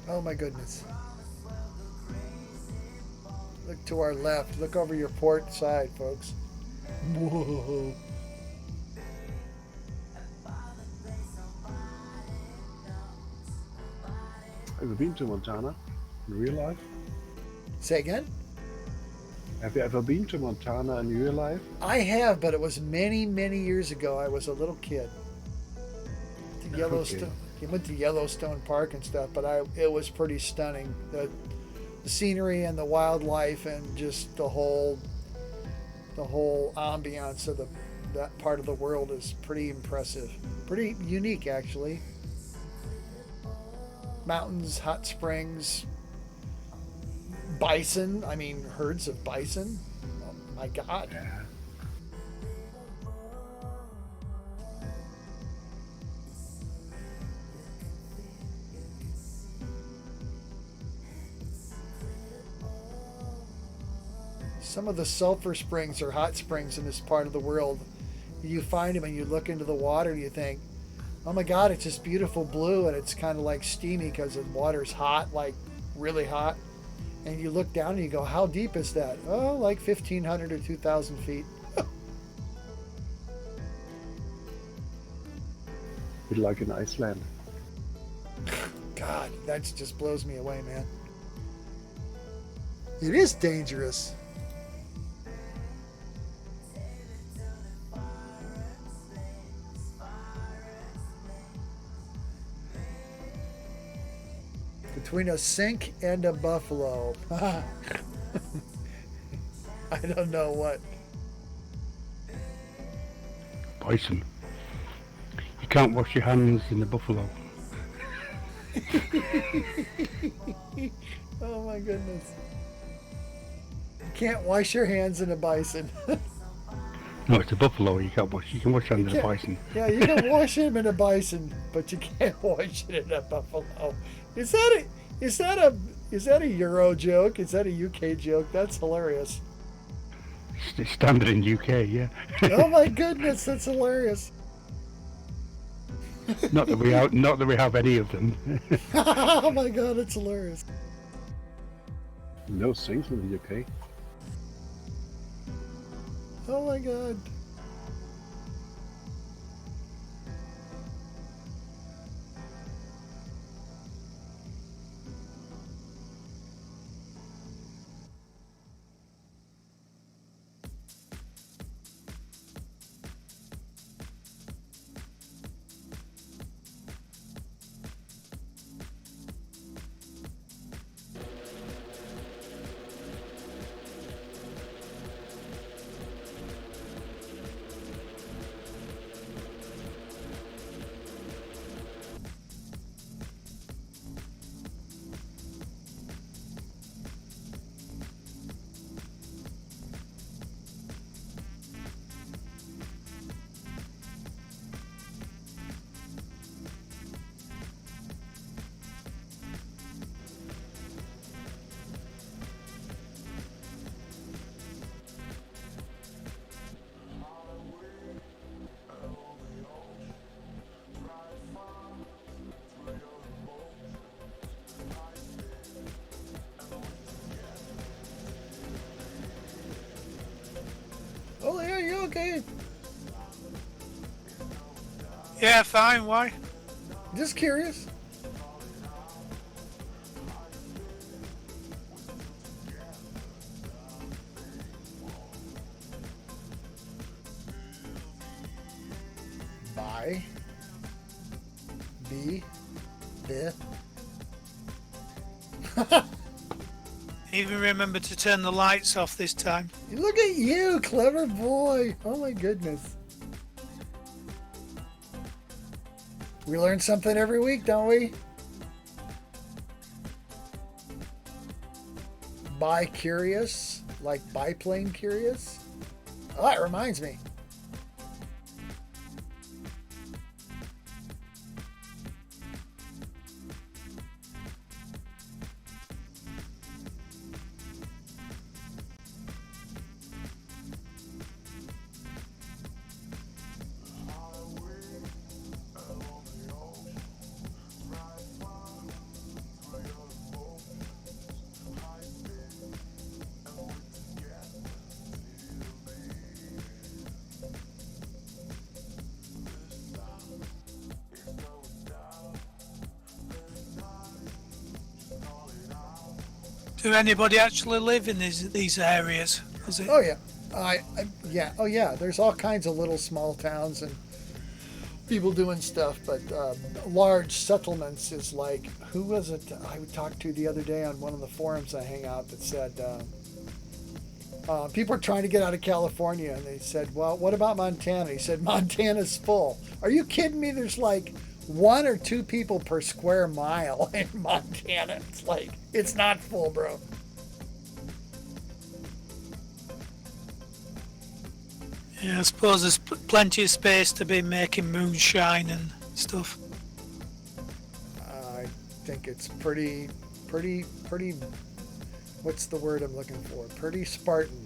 Oh my goodness. Look to our left, look over your port side, folks. Whoa. Have you been to Montana in real life? Say again? Have you ever been to Montana in real life? I have, but it was many, many years ago. I was a little kid. To Yellowstone. Okay. You went to Yellowstone Park and stuff, but it was pretty stunning. The scenery and the wildlife and just the whole ambiance of that part of the world is pretty impressive. Pretty unique, actually. Mountains, hot springs, bison. I mean, herds of bison. Oh my God. Yeah. Some of the sulfur springs or hot springs in this part of the world, you find them and you look into the water and you think, oh my God, it's just beautiful blue, and it's kind of like steamy because the water's hot, like really hot. And you look down and you go, how deep is that? Oh, like 1,500 or 2,000 feet. Bit like in Iceland. God, that just blows me away, man. It is dangerous. Between a sink and a buffalo. I don't know what. Bison. You can't wash your hands in the buffalo. Oh my goodness. You can't wash your hands in a bison. No, it's a buffalo. You can't wash. You can wash your hands in a bison. Yeah, you can wash him in a bison, but you can't wash it in a buffalo. Is that a Euro joke? Is that a UK joke? That's hilarious. It's standard in UK, yeah. Oh my goodness, that's hilarious. Not that we have any of them. Oh my god, it's hilarious. No sinks in the UK. Oh my god. Oh, yeah, you okay? Yeah, fine. Why? Just curious. Bye. B. Bit. Even remember to turn the lights off this time. Look at you, clever boy. Oh my goodness. We learn something every week, don't we? Bi-curious, like biplane curious. Oh, that reminds me. Do anybody actually live in these areas? Is it? Oh yeah, yeah. Oh yeah. There's all kinds of little small towns and people doing stuff, but large settlements is like, who was it I talked to the other day on one of the forums I hang out that said people are trying to get out of California, and they said, well, what about Montana? He said, Montana's full. Are you kidding me? There's like 1 or 2 people per square mile in Montana. It's like, it's not full, bro. Yeah, I suppose there's plenty of space to be making moonshine and stuff. I think it's pretty, what's the word I'm looking for? Pretty Spartan.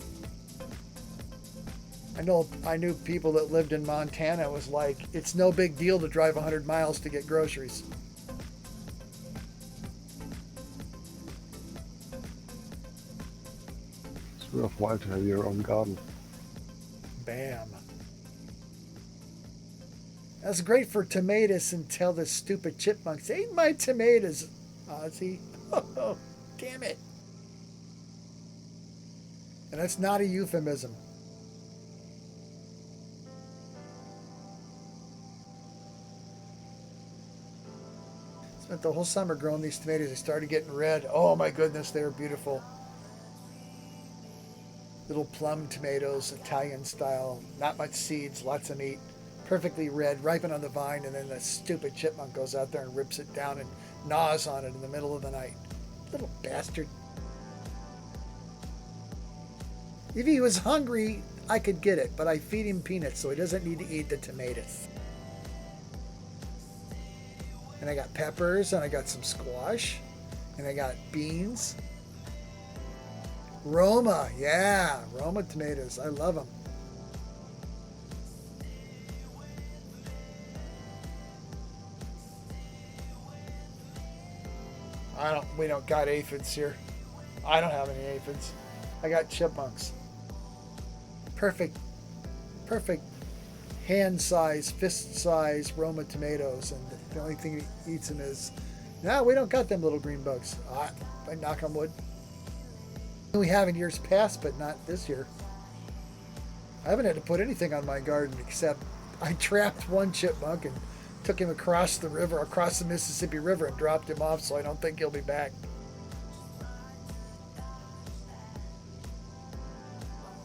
I knew people that lived in Montana. It was like, it's no big deal to drive 100 miles to get groceries. It's worthwhile to have your own garden. Bam. That's great for tomatoes until the stupid chipmunks ate my tomatoes, Ozzy. Oh, damn it. And that's not a euphemism. Spent the whole summer growing these tomatoes. They started getting red. Oh my goodness, they were beautiful. Little plum tomatoes, Italian style. Not much seeds, lots of meat. Perfectly red, ripen on the vine, and then the stupid chipmunk goes out there and rips it down and gnaws on it in the middle of the night. Little bastard. If he was hungry, I could get it, but I feed him peanuts, so he doesn't need to eat the tomatoes. And I got peppers, and I got some squash, and I got beans. Roma, yeah, Roma tomatoes. I love them. We don't got aphids here. I don't have any aphids. I got chipmunks. Perfect hand size, fist size Roma tomatoes, and the only thing he eats them is, no, we don't got them little green bugs. I knock on wood. We have in years past, but not this year. I haven't had to put anything on my garden except I trapped one chipmunk and took him across the river, across the Mississippi River, and dropped him off, so I don't think he'll be back.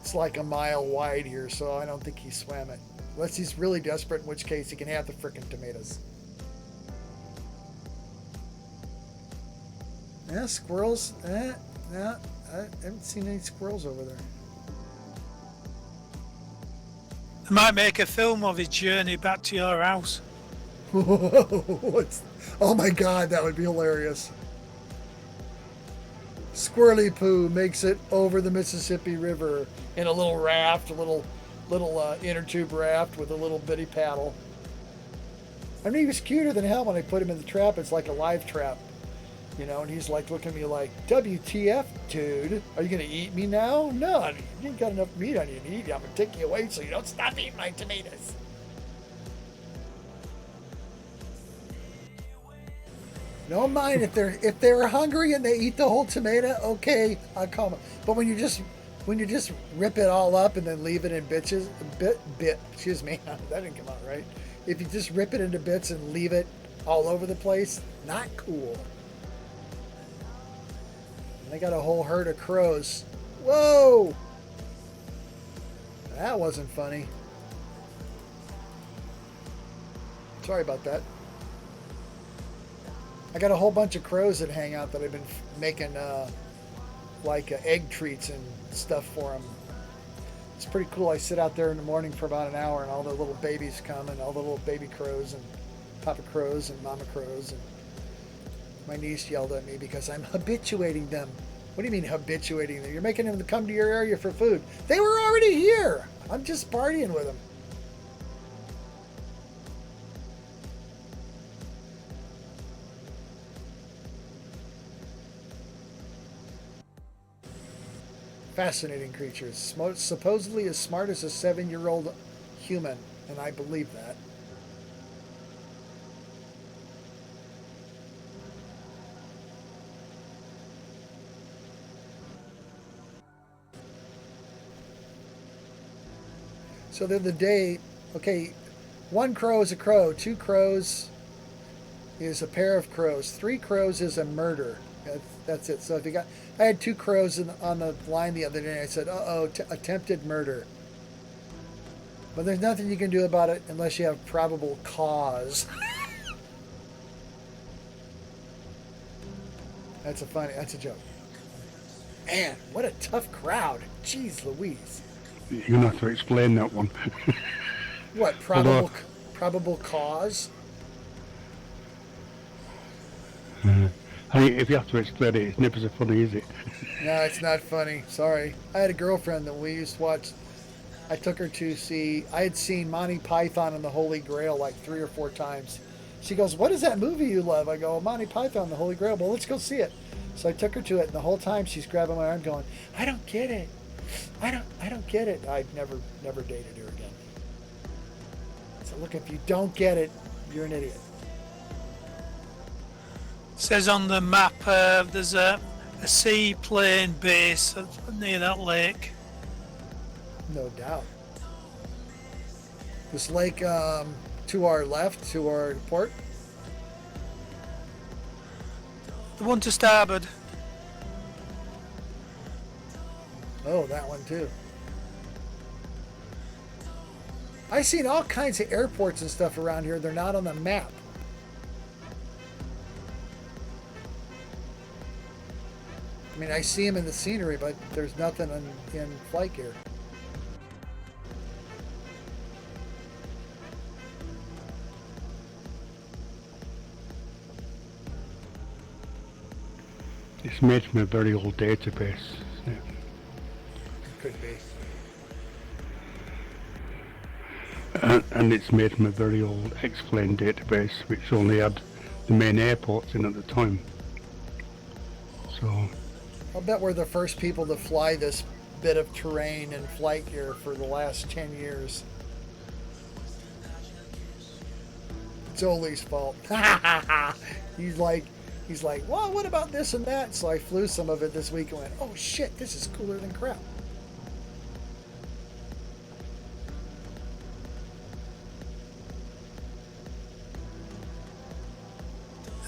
It's like a mile wide here, so I don't think he swam it. Unless he's really desperate, in which case he can have the frickin' tomatoes. Yeah, squirrels. No, I haven't seen any squirrels over there. I might make a film of his journey back to your house. Oh my god, that would be hilarious. Squirrely Poo makes it over the Mississippi River in a little raft, a little inner tube raft with a little bitty paddle. I mean, he was cuter than hell when I put him in the trap. It's like a live trap, you know, and he's like looking at me like, WTF, dude? Are you going to eat me now? No, you ain't got enough meat on you to eat. I'm going to take you away so you don't stop eating my tomatoes. Don't mind if they're hungry and they eat the whole tomato. Okay, I'll call them. But when you just rip it all up and then leave it in excuse me, that didn't come out right. If you just rip it into bits and leave it all over the place, not cool. And I got a whole herd of crows. Whoa! That wasn't funny. Sorry about that. I got a whole bunch of crows that hang out that I've been making egg treats and stuff for them. It's pretty cool. I sit out there in the morning for about an hour and all the little babies come and all the little baby crows and papa crows and mama crows. And my niece yelled at me because I'm habituating them. What do you mean habituating them? You're making them come to your area for food. They were already here. I'm just partying with them. Fascinating creatures, supposedly as smart as a 7-year-old human, and I believe that. So the other day, okay, 1 crow is a crow, 2 crows is a pair of crows, 3 crows is a murder. That's it. So if you got, I had 2 crows on the line the other day. And I said, attempted murder. But there's nothing you can do about it unless you have probable cause. That's a joke. Man, what a tough crowd. Jeez Louise. You're going to have to explain that one. What, probable cause? I mean, if you have to explain it, it's never so funny, is it? No, it's not funny. Sorry. I had a girlfriend that we used to watch. I took her to see, I had seen Monty Python and the Holy Grail like 3 or 4 times. She goes, what is that movie you love? I go, Monty Python and the Holy Grail. Well, let's go see it. So I took her to it, and the whole time she's grabbing my arm going, I don't get it. I don't get it. I've never dated her again. So look, if you don't get it, you're an idiot. Says on the map there's a seaplane base near that lake. No doubt. This lake to our left, to our port. The one to starboard. Oh, that one too. I've seen all kinds of airports and stuff around here. They're not on the map. I mean, I see them in the scenery, but there's nothing in flight gear. It's made from a very old database. Isn't it? Could be. And it's made from a very old X-Plane database, which only had the main airports in at the time. So, I'll bet we're the first people to fly this bit of terrain in flight gear for the last 10 years. It's Oli's fault. He's like, well, what about this and that? So I flew some of it this week and went, oh shit, this is cooler than crap.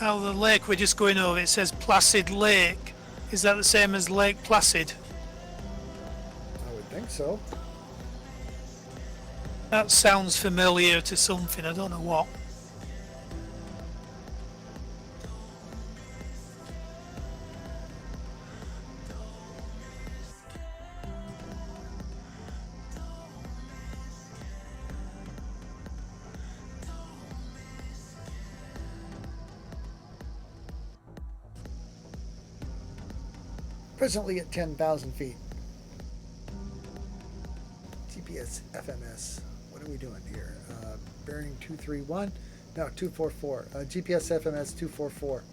Oh, the lake we're just going over, it says Placid Lake. Is that the same as Lake Placid? I would think so. That sounds familiar to something, I don't know what. Presently at 10,000 feet. GPS FMS. What are we doing here? Bearing 231? No, 244. GPS FMS 244.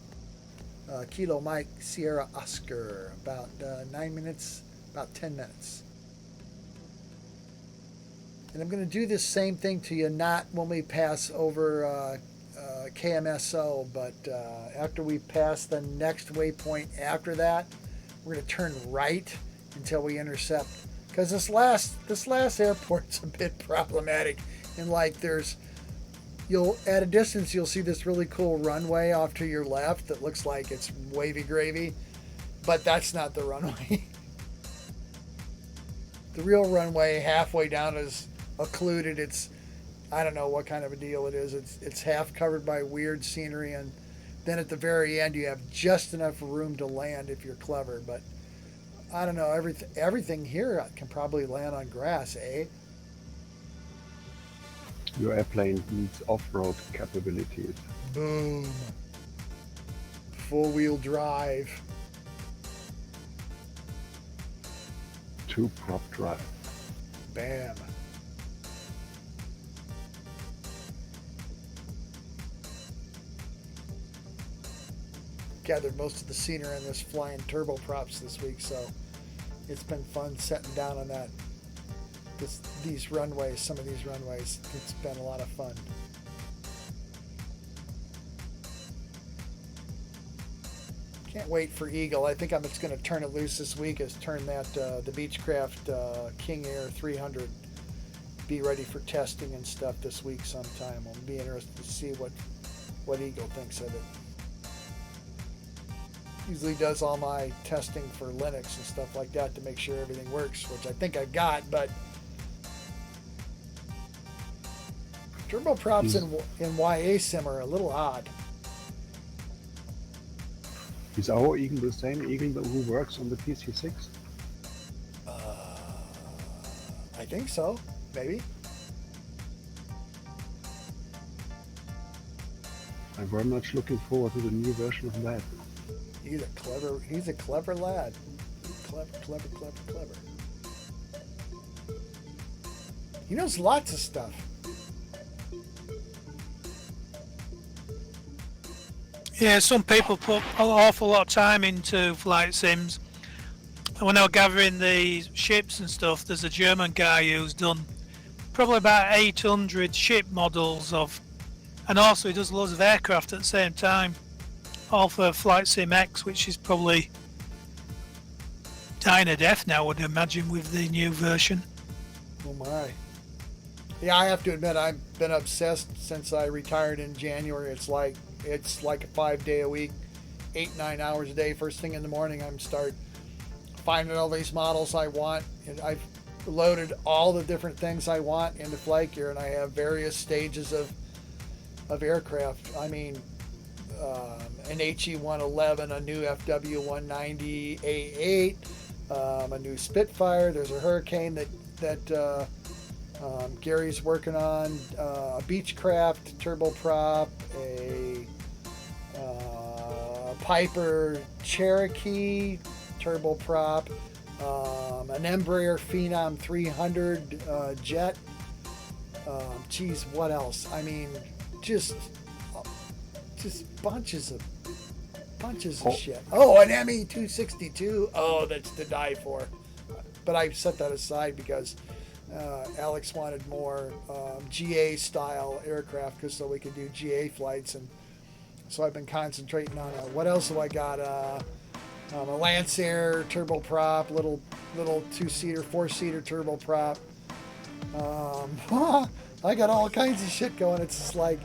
Kilo Mike Sierra Oscar. About 9 minutes, about 10 minutes. And I'm going to do this same thing to you, not when we pass over KMSO, but after we pass the next waypoint after that, we're going to turn right until we intercept, because this last airport's a bit problematic. And like you'll at a distance you'll see this really cool runway off to your left that looks like it's wavy gravy, but that's not the runway. The real runway halfway down is occluded. It's, I don't know what kind of a deal it is. It's half covered by weird scenery, and then at the very end you have just enough room to land if you're clever. But I don't know, everything here can probably land on grass, eh? Your airplane needs off-road capabilities. Boom. Four-wheel drive. Two-prop drive. Bam. Gathered most of the scenery on this flying turboprops this week, so it's been fun setting down on that. These runways, some of these runways, it's been a lot of fun. Can't wait for Eagle. I think I'm just going to turn it loose this week. Is turn that the Beechcraft King Air 300. Be ready for testing and stuff this week sometime. I'll be interested to see what Eagle thinks of it. Usually does all my testing for Linux and stuff like that to make sure everything works, which I think I got, but turboprops in YA Sim are a little odd. Is our Eagle the same Eagle who works on the PC6? I think so, maybe. I'm very much looking forward to the new version of that. He's a clever lad. Clever. He knows lots of stuff. Yeah, some people put an awful lot of time into flight sims. And when they were gathering the ships and stuff, there's a German guy who's done probably about 800 ship models of, and also he does loads of aircraft at the same time. All for Flight Sim X, which is probably dying a death now, I would imagine, with the new version. Oh my. Yeah, I have to admit I've been obsessed since I retired in January. It's like a 5-day a week, 8-9 hours a day. First thing in the morning, I'm start finding all these models I want, and I've loaded all the different things I want into Flight Gear, and I have various stages of aircraft. I mean, an HE-111, a new FW-190 A8, a new Spitfire. There's a Hurricane that Gary's working on, a Beechcraft turboprop, a Piper Cherokee turboprop, an Embraer Phenom 300 jet. Geez, what else? I mean, just bunches of shit. Oh, an ME-262. Oh, that's to die for. But I set that aside because Alex wanted more GA style aircraft so we could do GA flights, and so I've been concentrating on what else have I got? A Lancer turboprop, little 2-seater, 4-seater turboprop. I got all kinds of shit going. It's just like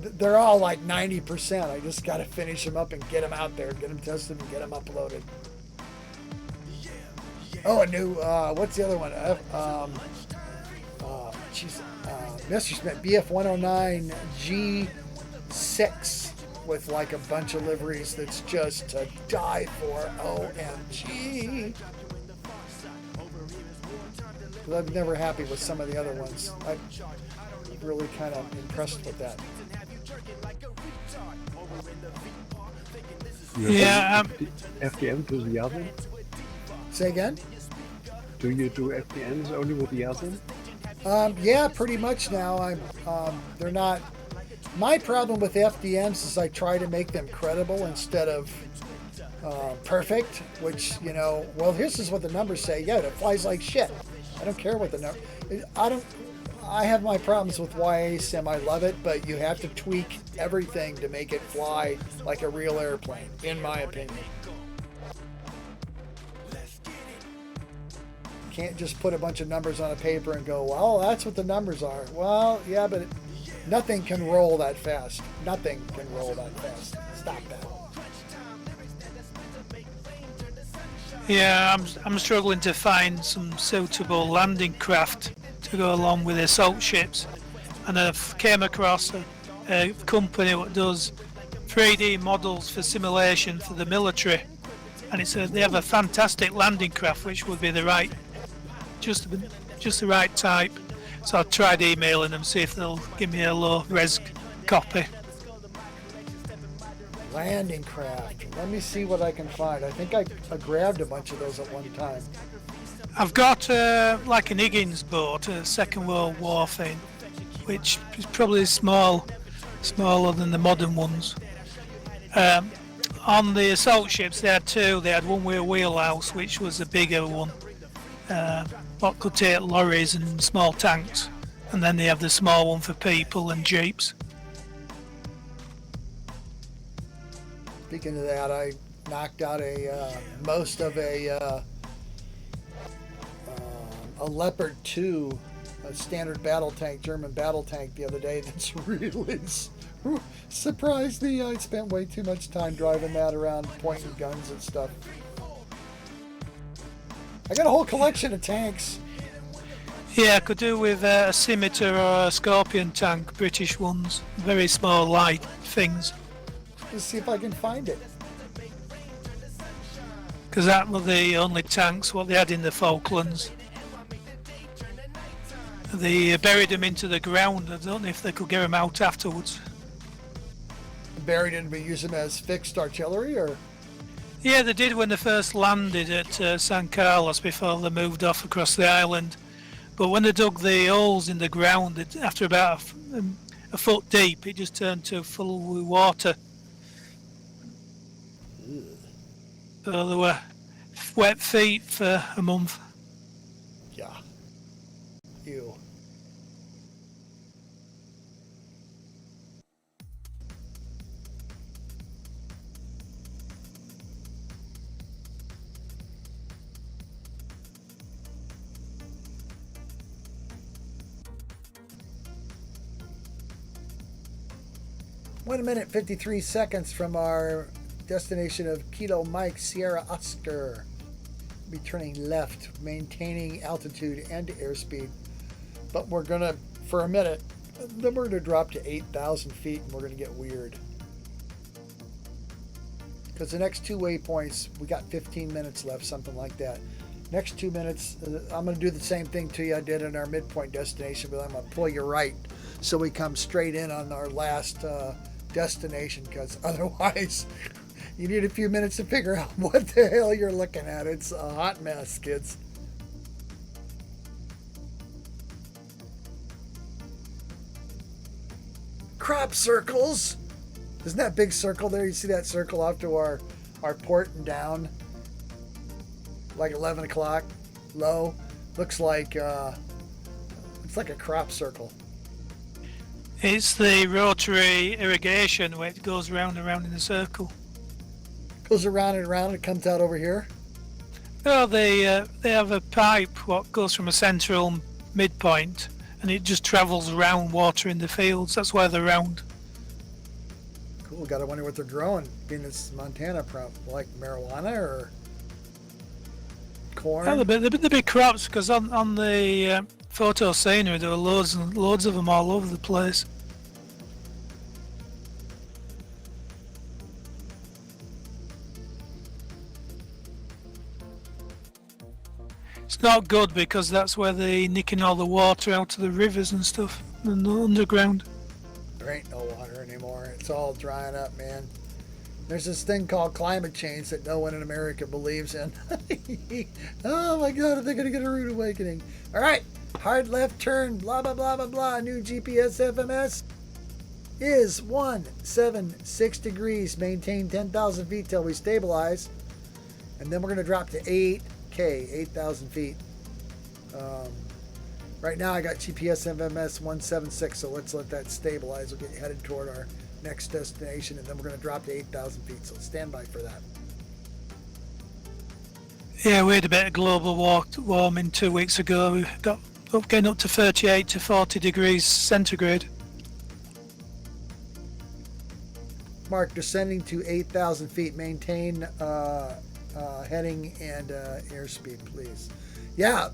they're all like 90%. I just got to finish them up and get them out there, get them tested, and get them uploaded. Oh, a new, what's the other one? Mr. Smith, BF-109 G6 with like a bunch of liveries that's just to die for. OMG. But I'm never happy with some of the other ones. I'm really kind of impressed with that. Yeah. FDM to the other? Say again? Do you do FDMs only with the other? Yeah, pretty much now. They're not. My problem with FDMs is I try to make them credible instead of perfect. Which, you know, well, this is what the numbers say. Yeah, it flies like shit. I don't care what the number. I have my problems with YA-SIM. I love it, but you have to tweak everything to make it fly like a real airplane, in my opinion. Can't just put a bunch of numbers on a paper and go, well, that's what the numbers are. Well, yeah, but nothing can roll that fast. Nothing can roll that fast. Stop that. Yeah, I'm struggling to find some suitable landing craft to go along with assault ships, and I've came across a company that does 3D models for simulation for the military, and they have a fantastic landing craft which would be the right, just the right type. So I tried emailing them, see if they'll give me a low res copy. Landing craft. Let me see what I can find. I think I grabbed a bunch of those at one time. I've got like an Higgins boat, a Second World War thing, which is probably smaller than the modern ones. On the assault ships they had two. They had one with a wheelhouse, which was a bigger one, what could take lorries and small tanks, and then they have the small one for people and jeeps. Speaking of that, I knocked out most of a Leopard 2, a standard battle tank, German battle tank, the other day. That's really surprised me. I spent way too much time driving that around, pointing guns and stuff. I got a whole collection of tanks. Yeah, I could do with a Scimitar or a Scorpion tank, British ones, very small, light things. Let's see if I can find it. Because that were the only tanks what they had in the Falklands. They buried them into the ground. I don't know if they could get them out afterwards. Buried and we use them as fixed artillery, or? Yeah, they did when they first landed at San Carlos before they moved off across the island. But when they dug the holes in the ground, after about a foot deep, it just turned to full with water. So they were wet feet for a month. Yeah. Ew. 1 minute 53 seconds from our destination of Kilo Mike Sierra Oscar. Be turning left, maintaining altitude and airspeed. But we're gonna, for a minute, then we're gonna drop to 8,000 feet and we're gonna get weird. Because the next 2 waypoints, we got 15 minutes left, something like that. Next 2 minutes, I'm gonna do the same thing to you I did in our midpoint destination, but I'm gonna pull you right so we come straight in on our last destination, because otherwise you need a few minutes to figure out what the hell you're looking at. It's a hot mess, kids. Crop circles. Isn't that big circle there? You see that circle off to our port and down? Like 11 o'clock, low. Looks like it's like a crop circle. It's the rotary irrigation where it goes round and round in a circle. Goes around and around. It comes out over here. Oh, they have a pipe what goes from a central midpoint, and it just travels around water in the fields. That's why they're round. Cool. Gotta wonder what they're growing. Being this Montana, like marijuana or corn. Oh, the big crops, because on the photo scenery there were loads and loads of them all over the place. It's not good because that's where they're nicking all the water out of the rivers and stuff and the underground. There ain't no water anymore. It's all drying up, man. There's this thing called climate change that no one in America believes in. Oh my God, are they going to get a rude awakening? All right, hard left turn, blah, blah, blah, blah, blah. New GPS FMS is 176 degrees. Maintain 10,000 feet till we stabilize. And then we're going to drop to 8K, 8,000 feet. Right now I got GPS FMS 176, so let's let that stabilize. We'll get headed toward our next destination, and then we're going to drop to 8,000 feet, so stand by for that. Yeah, we had a bit of global warming 2 weeks ago. We got getting up to 38 to 40 degrees centigrade. Mark, descending to 8,000 feet. Maintain heading and airspeed, please. Yeah,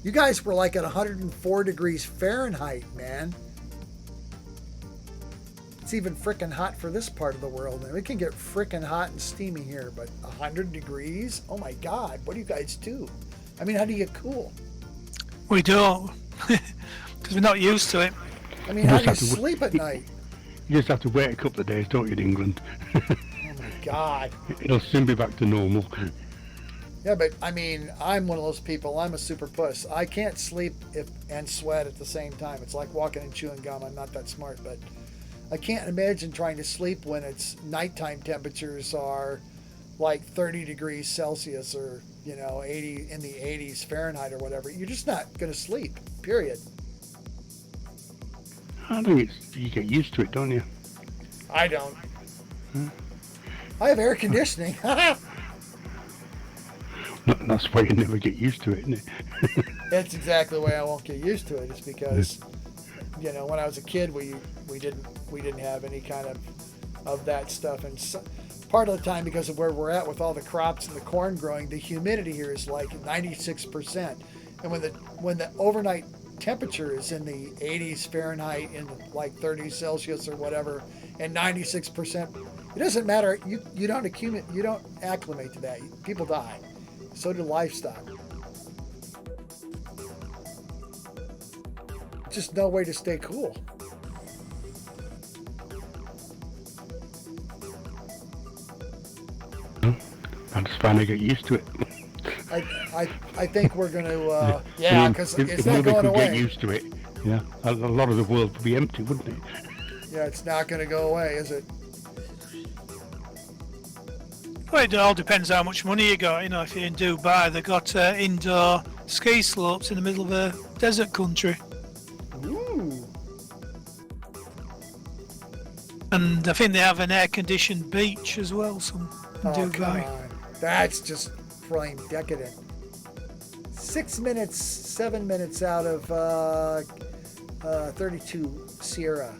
you guys were like at 104 degrees Fahrenheit, man. It's even frickin' hot for this part of the world. And it can get frickin' hot and steamy here, but 100 degrees? Oh my God, what do you guys do? I mean, how do you get cool? We don't, because we're not used to it. I mean, how do you sleep at night? You just have to wait a couple of days, don't you, in England? Oh my God. It'll soon be back to normal. Yeah, but I mean, I'm one of those people. I'm a super puss. I can't sleep and sweat at the same time. It's like walking and chewing gum. I'm not that smart, but I can't imagine trying to sleep when it's nighttime temperatures are like 30 degrees Celsius or, 80 in the 80s Fahrenheit or whatever. You're just not going to sleep, period. I think you get used to it, don't you? I don't. I have air conditioning. That's why you never get used to it, isn't it? That's exactly why I won't get used to it. It's because, when I was a kid, we didn't have any kind of that stuff, and part of the time, because of where we're at with all the crops and the corn growing, the humidity here is like 96%, and when the overnight temperature is in the 80s Fahrenheit in like 30 Celsius or whatever, and 96%, it doesn't matter. You don't acclimate to that. People die. So do livestock. Just no way to stay cool. I just finally get used to it. I think we're going to, because it's not going away. Get used to it. Yeah, a lot of the world would be empty, wouldn't it? Yeah, it's not going to go away, is it? Well, it all depends how much money you got. If you're in Dubai, they've got indoor ski slopes in the middle of a desert country. Ooh. And I think they have an air-conditioned beach as well, in Dubai. Come on. That's just plain decadent. 7 minutes out of 32 Sierra.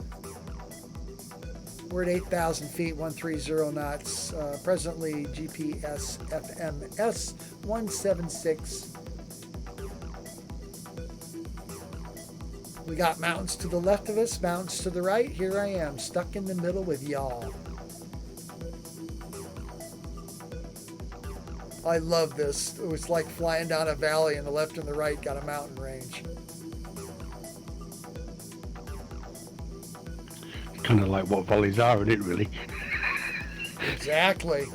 We're at 8,000 feet, 130 knots. Presently GPS FMS 176. We got mountains to the left of us, mountains to the right. Here I am, stuck in the middle with y'all. I love this. It was like flying down a valley, and the left and the right got a mountain range. Kind of like what valleys are, isn't it, really? Exactly.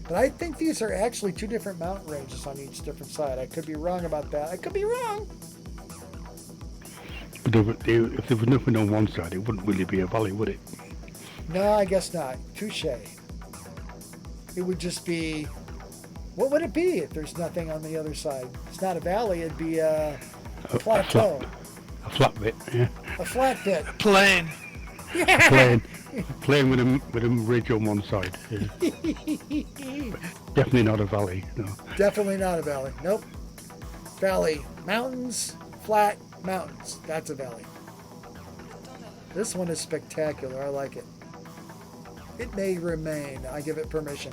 But I think these are actually two different mountain ranges on each different side. I could be wrong about that. I could be wrong. But if there was nothing on one side, it wouldn't really be a valley, would it? No, I guess not. Touche. It would just be... What would it be if there's nothing on the other side? It's not a valley. It'd be a plateau. A flat bit, yeah. A flat bit. Plain. Plain with a ridge on one side. Yeah. Definitely not a valley, no. Definitely not a valley. Nope. Valley. Mountains. Flat. Mountains. That's a valley. This one is spectacular. I like it. It may remain. I give it permission.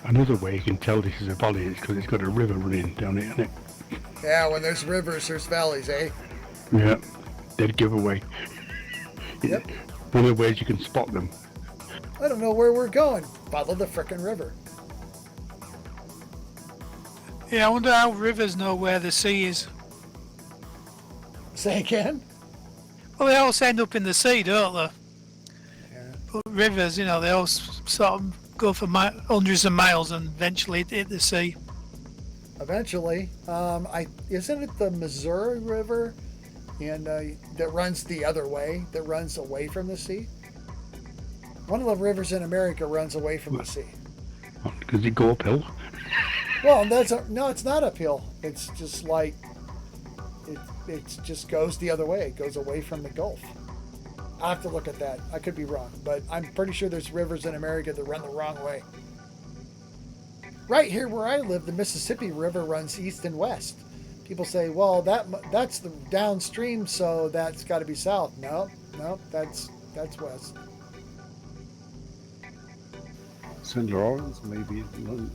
Another way you can tell this is a valley is because it's got a river running down it, isn't it? Yeah, when there's rivers, there's valleys, eh? Yeah, dead giveaway. Yep. One of the ways you can spot them. I don't know where we're going. Follow the frickin' river. Yeah, I wonder how rivers know where the sea is. Say again? Well, they always end up in the sea, don't they? Yeah. But rivers, you know, they all sort of go for hundreds of miles and eventually hit the sea. Eventually. Isn't it the Missouri River and that runs the other way, that runs away from the sea? One of the rivers in America runs away from the sea. Does it go uphill? Well, no, it's not uphill. It's just like it just goes the other way. It goes away from the Gulf. I'll have to look at that. I could be wrong, but I'm pretty sure there's rivers in America that run the wrong way. Right here where I live, the Mississippi River runs east and west. People say, well, that's the downstream, so that's got to be south. No, that's west. St. Lawrence, maybe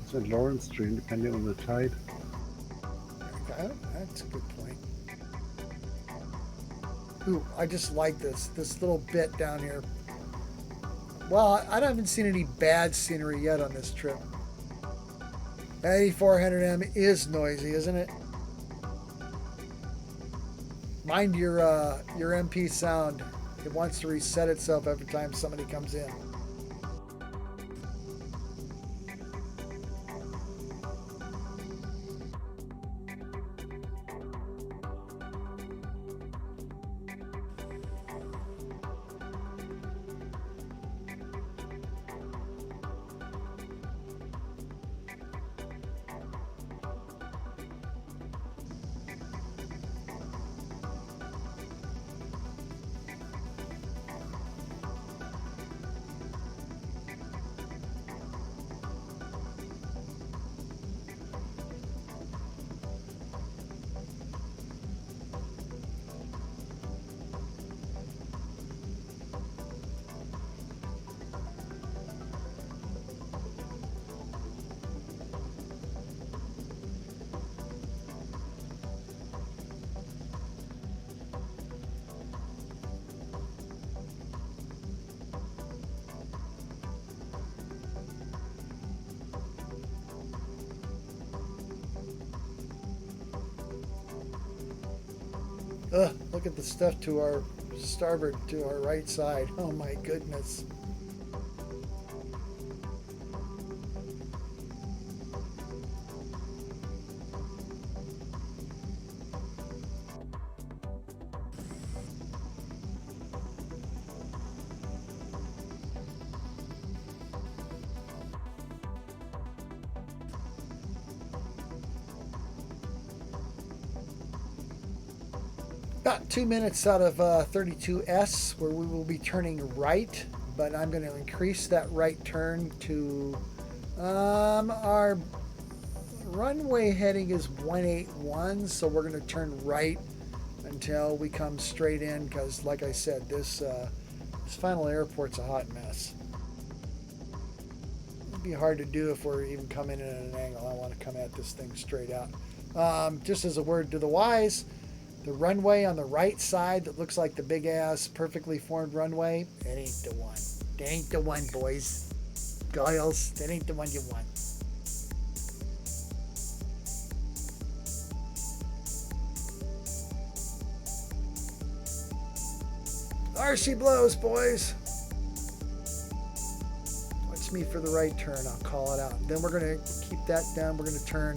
St. Lawrence stream, depending on the tide. Okay, that's a good point. Ooh, I just like this little bit down here. Well, I haven't seen any bad scenery yet on this trip. 8400M is noisy, isn't it? Mind your MP sound. It wants to reset itself every time somebody comes in. Ugh, look at the stuff to our starboard, to our right side. Oh my goodness. About 2 minutes out of 32S, where we will be turning right, but I'm going to increase that right turn to Our runway heading is 181, so we're going to turn right until we come straight in because, like I said, this final airport's a hot mess. It'd be hard to do if we're even coming in at an angle. I want to come at this thing straight out. Just as a word to the wise, the runway on the right side that looks like the big ass perfectly formed runway, that ain't the one. That ain't the one, boys. Girls, that ain't the one you want. There she blows, boys. Watch me for the right turn. I'll call it out. Then we're going to keep that down. We're going to turn.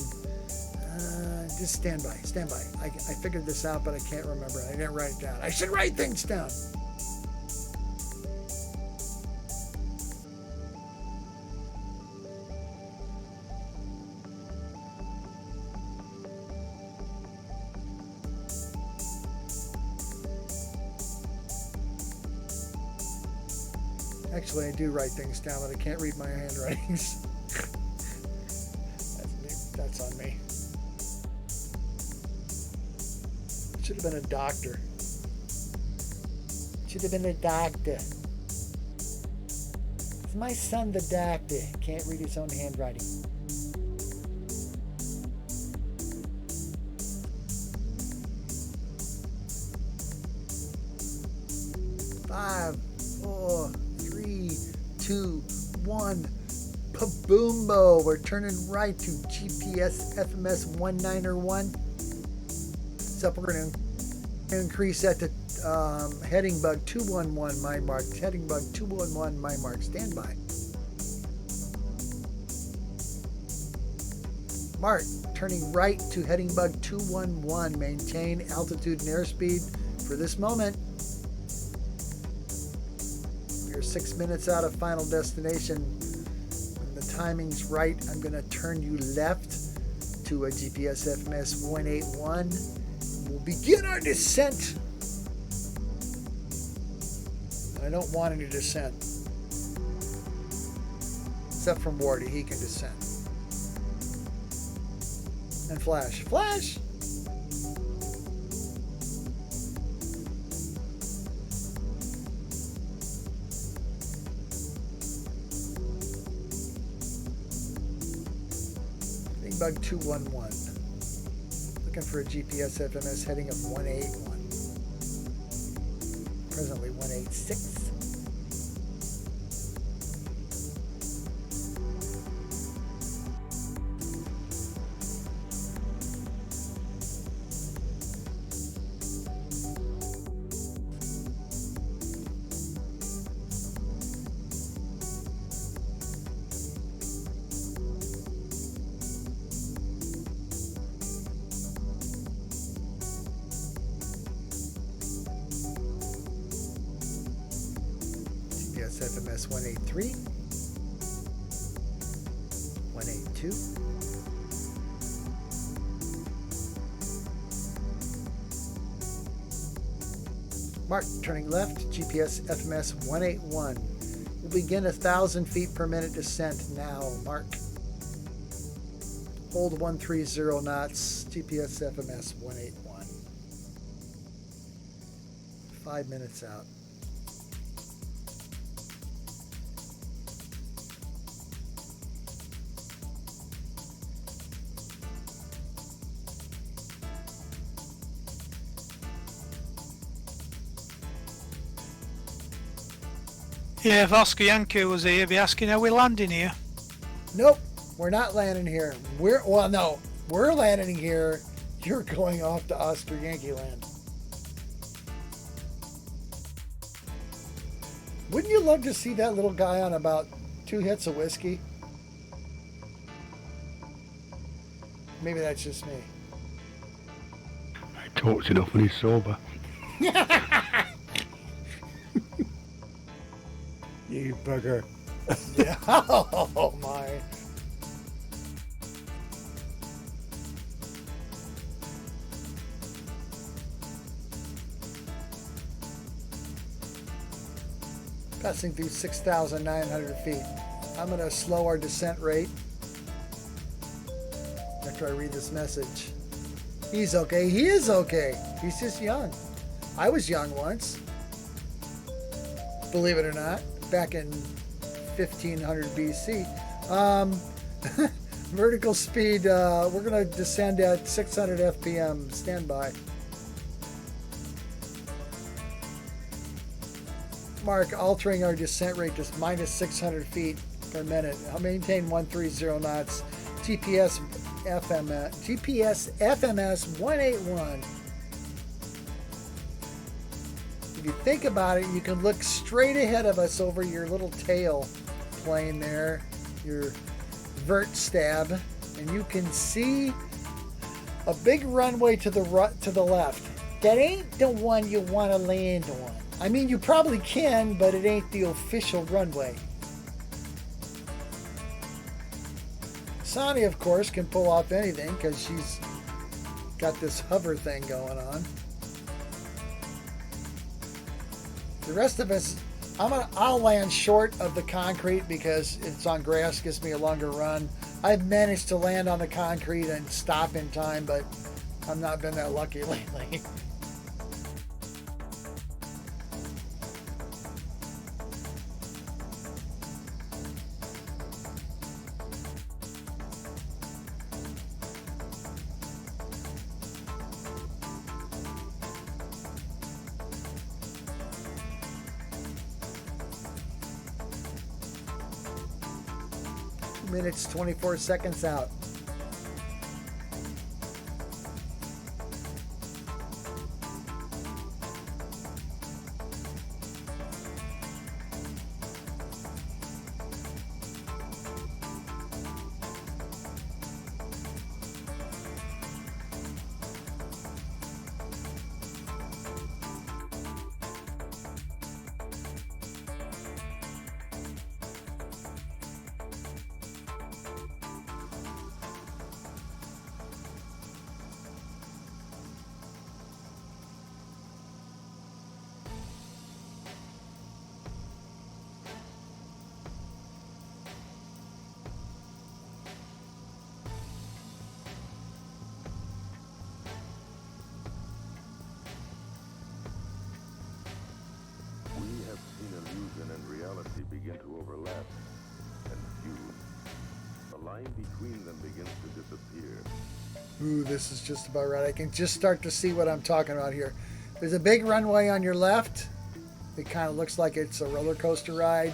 Just stand by. Stand by. I figured this out, but I can't remember. I didn't write it down. I should write things down. Actually, I do write things down, but I can't read my handwritings. That's on me. Should have been a doctor. Should have been a doctor. Is my son the doctor? Can't read his own handwriting. Five, 4, 3, 2, 1. Paboombo. We're turning right to GPS FMS 191. So we're going to increase that to heading bug 211 my mark. Heading bug 211 my mark. Stand by. Mark, turning right to heading bug 211. Maintain altitude and airspeed for this moment. You're 6 minutes out of final destination. When the timing's right, I'm going to turn you left to a GPS FMS 181. We'll begin our descent. I don't want any descent. Except from Wardy, he can descend. And Flash. Flash! Big Bug 211. Looking for a GPS FMS heading of 181. Presently 186. FMS 183, 182, Mark, turning left, GPS FMS 181. We'll begin 1,000 feet per minute descent now, Mark. Hold 130 knots, GPS FMS 181. 5 minutes out. Yeah, if Oscar Yankee was here, he'd be asking how we're landing here. Nope, we're not landing here. We're landing here. You're going off to Oscar Yankee land. Wouldn't you love to see that little guy on about 2 hits of whiskey? Maybe that's just me. He talks enough when he's sober. You bugger. Yeah. Oh my. Passing through 6,900 feet. I'm gonna slow our descent rate after I read this message. He's okay. He is okay. He's just young. I was young once. Believe it or not, back in 1500 BC. Vertical speed, we're going to descend at 600 FPM. Stand by. Mark, altering our descent rate to minus 600 feet per minute. I'll maintain 130 knots. GPS FMS 181. If you think about it, you can look straight ahead of us over your little tail plane there, your vert stab, and you can see a big runway to the left. That ain't the one you want to land on. I mean, you probably can, but it ain't the official runway. Sonny, of course, can pull off anything because she's got this hover thing going on. The rest of us, I'll land short of the concrete because it's on grass, gives me a longer run. I've managed to land on the concrete and stop in time, but I've not been that lucky lately. 2 minutes, 24 seconds out. Illusion and reality begin to overlap and fuse. The line between them begins to disappear. Ooh, this is just about right. I can just start to see what I'm talking about here. There's a big runway on your left. It kind of looks like it's a roller coaster ride,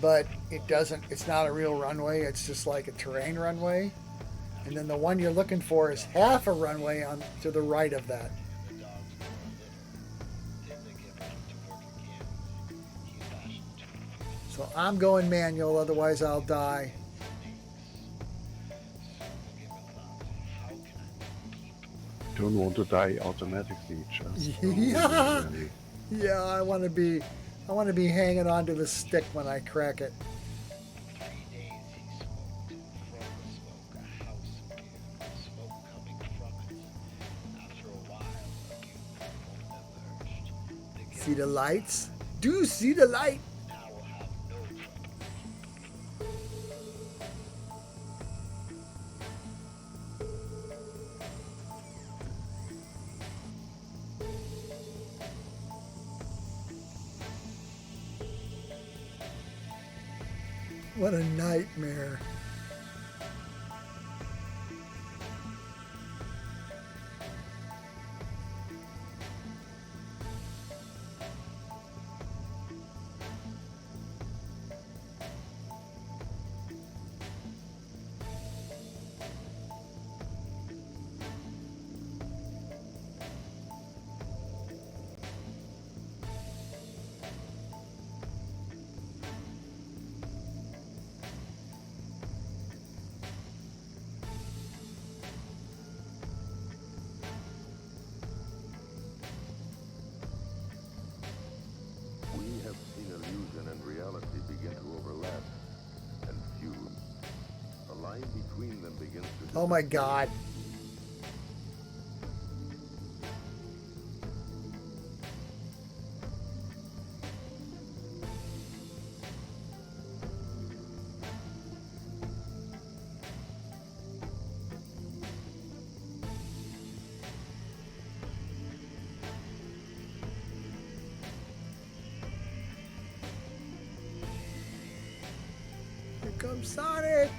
but it doesn't. It's not a real runway. It's just like a terrain runway. And then the one you're looking for is half a runway on to the right of that. So I'm going manual, otherwise I'll die. Don't want to die automatically, just Yeah. Yeah, I want to be hanging onto the stick when I crack it. See the lights? Do you see the light? What a nightmare. Oh my God. Come Sonic!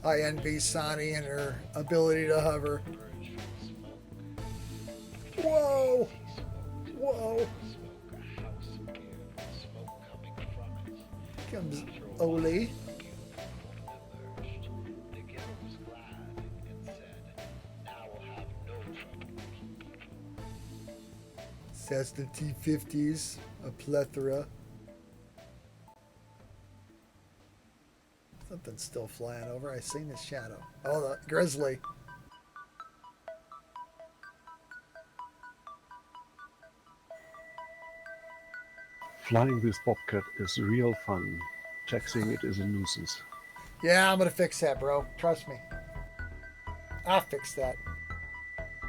I envy Sonny and her ability to hover. Whoa! Whoa! Comes Oli. Says the T-50s, a plethora. Something's still flying over. I seen his shadow. Oh, the grizzly. Flying this bobcat is real fun. Taxiing it is a nuisance. Yeah, I'm gonna fix that, bro. Trust me. I'll fix that.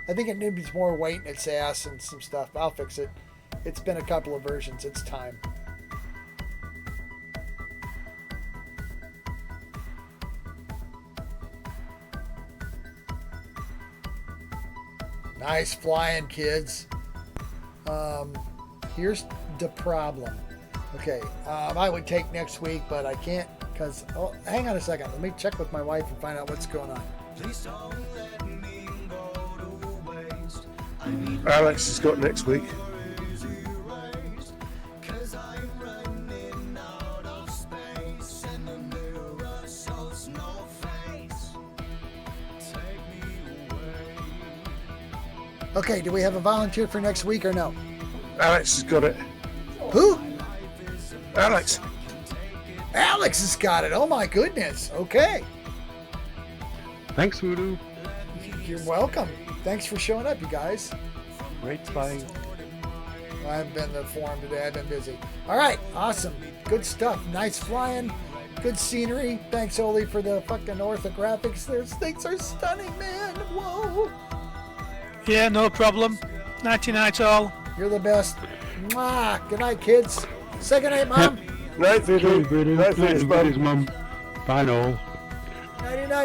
I think it needs more weight in its ass and some stuff. I'll fix it. It's been a couple of versions. It's time. Nice flying, kids. Here's the problem. Okay, I would take next week, but I can't because... Oh, hang on a second. Let me check with my wife and find out what's going on. Alex has got next week. Okay, do we have a volunteer for next week or no? Alex has got it. Who? Alex. Alex has got it. Oh my goodness. Okay. Thanks, Voodoo. You're welcome. Thanks for showing up, you guys. Great flying. I haven't been to the forum today. I've been busy. All right. Awesome. Good stuff. Nice flying. Good scenery. Thanks, Oli, for the fucking orthographics. Those things are stunning, man. Whoa. Yeah, no problem. Nighty night all. You're the best. Mwah. Good night, kids. Say good night, Mom. Night, Voodoo. Voodoo. Night, Voodoo's mum. Mum. Bye, all. Nighty night.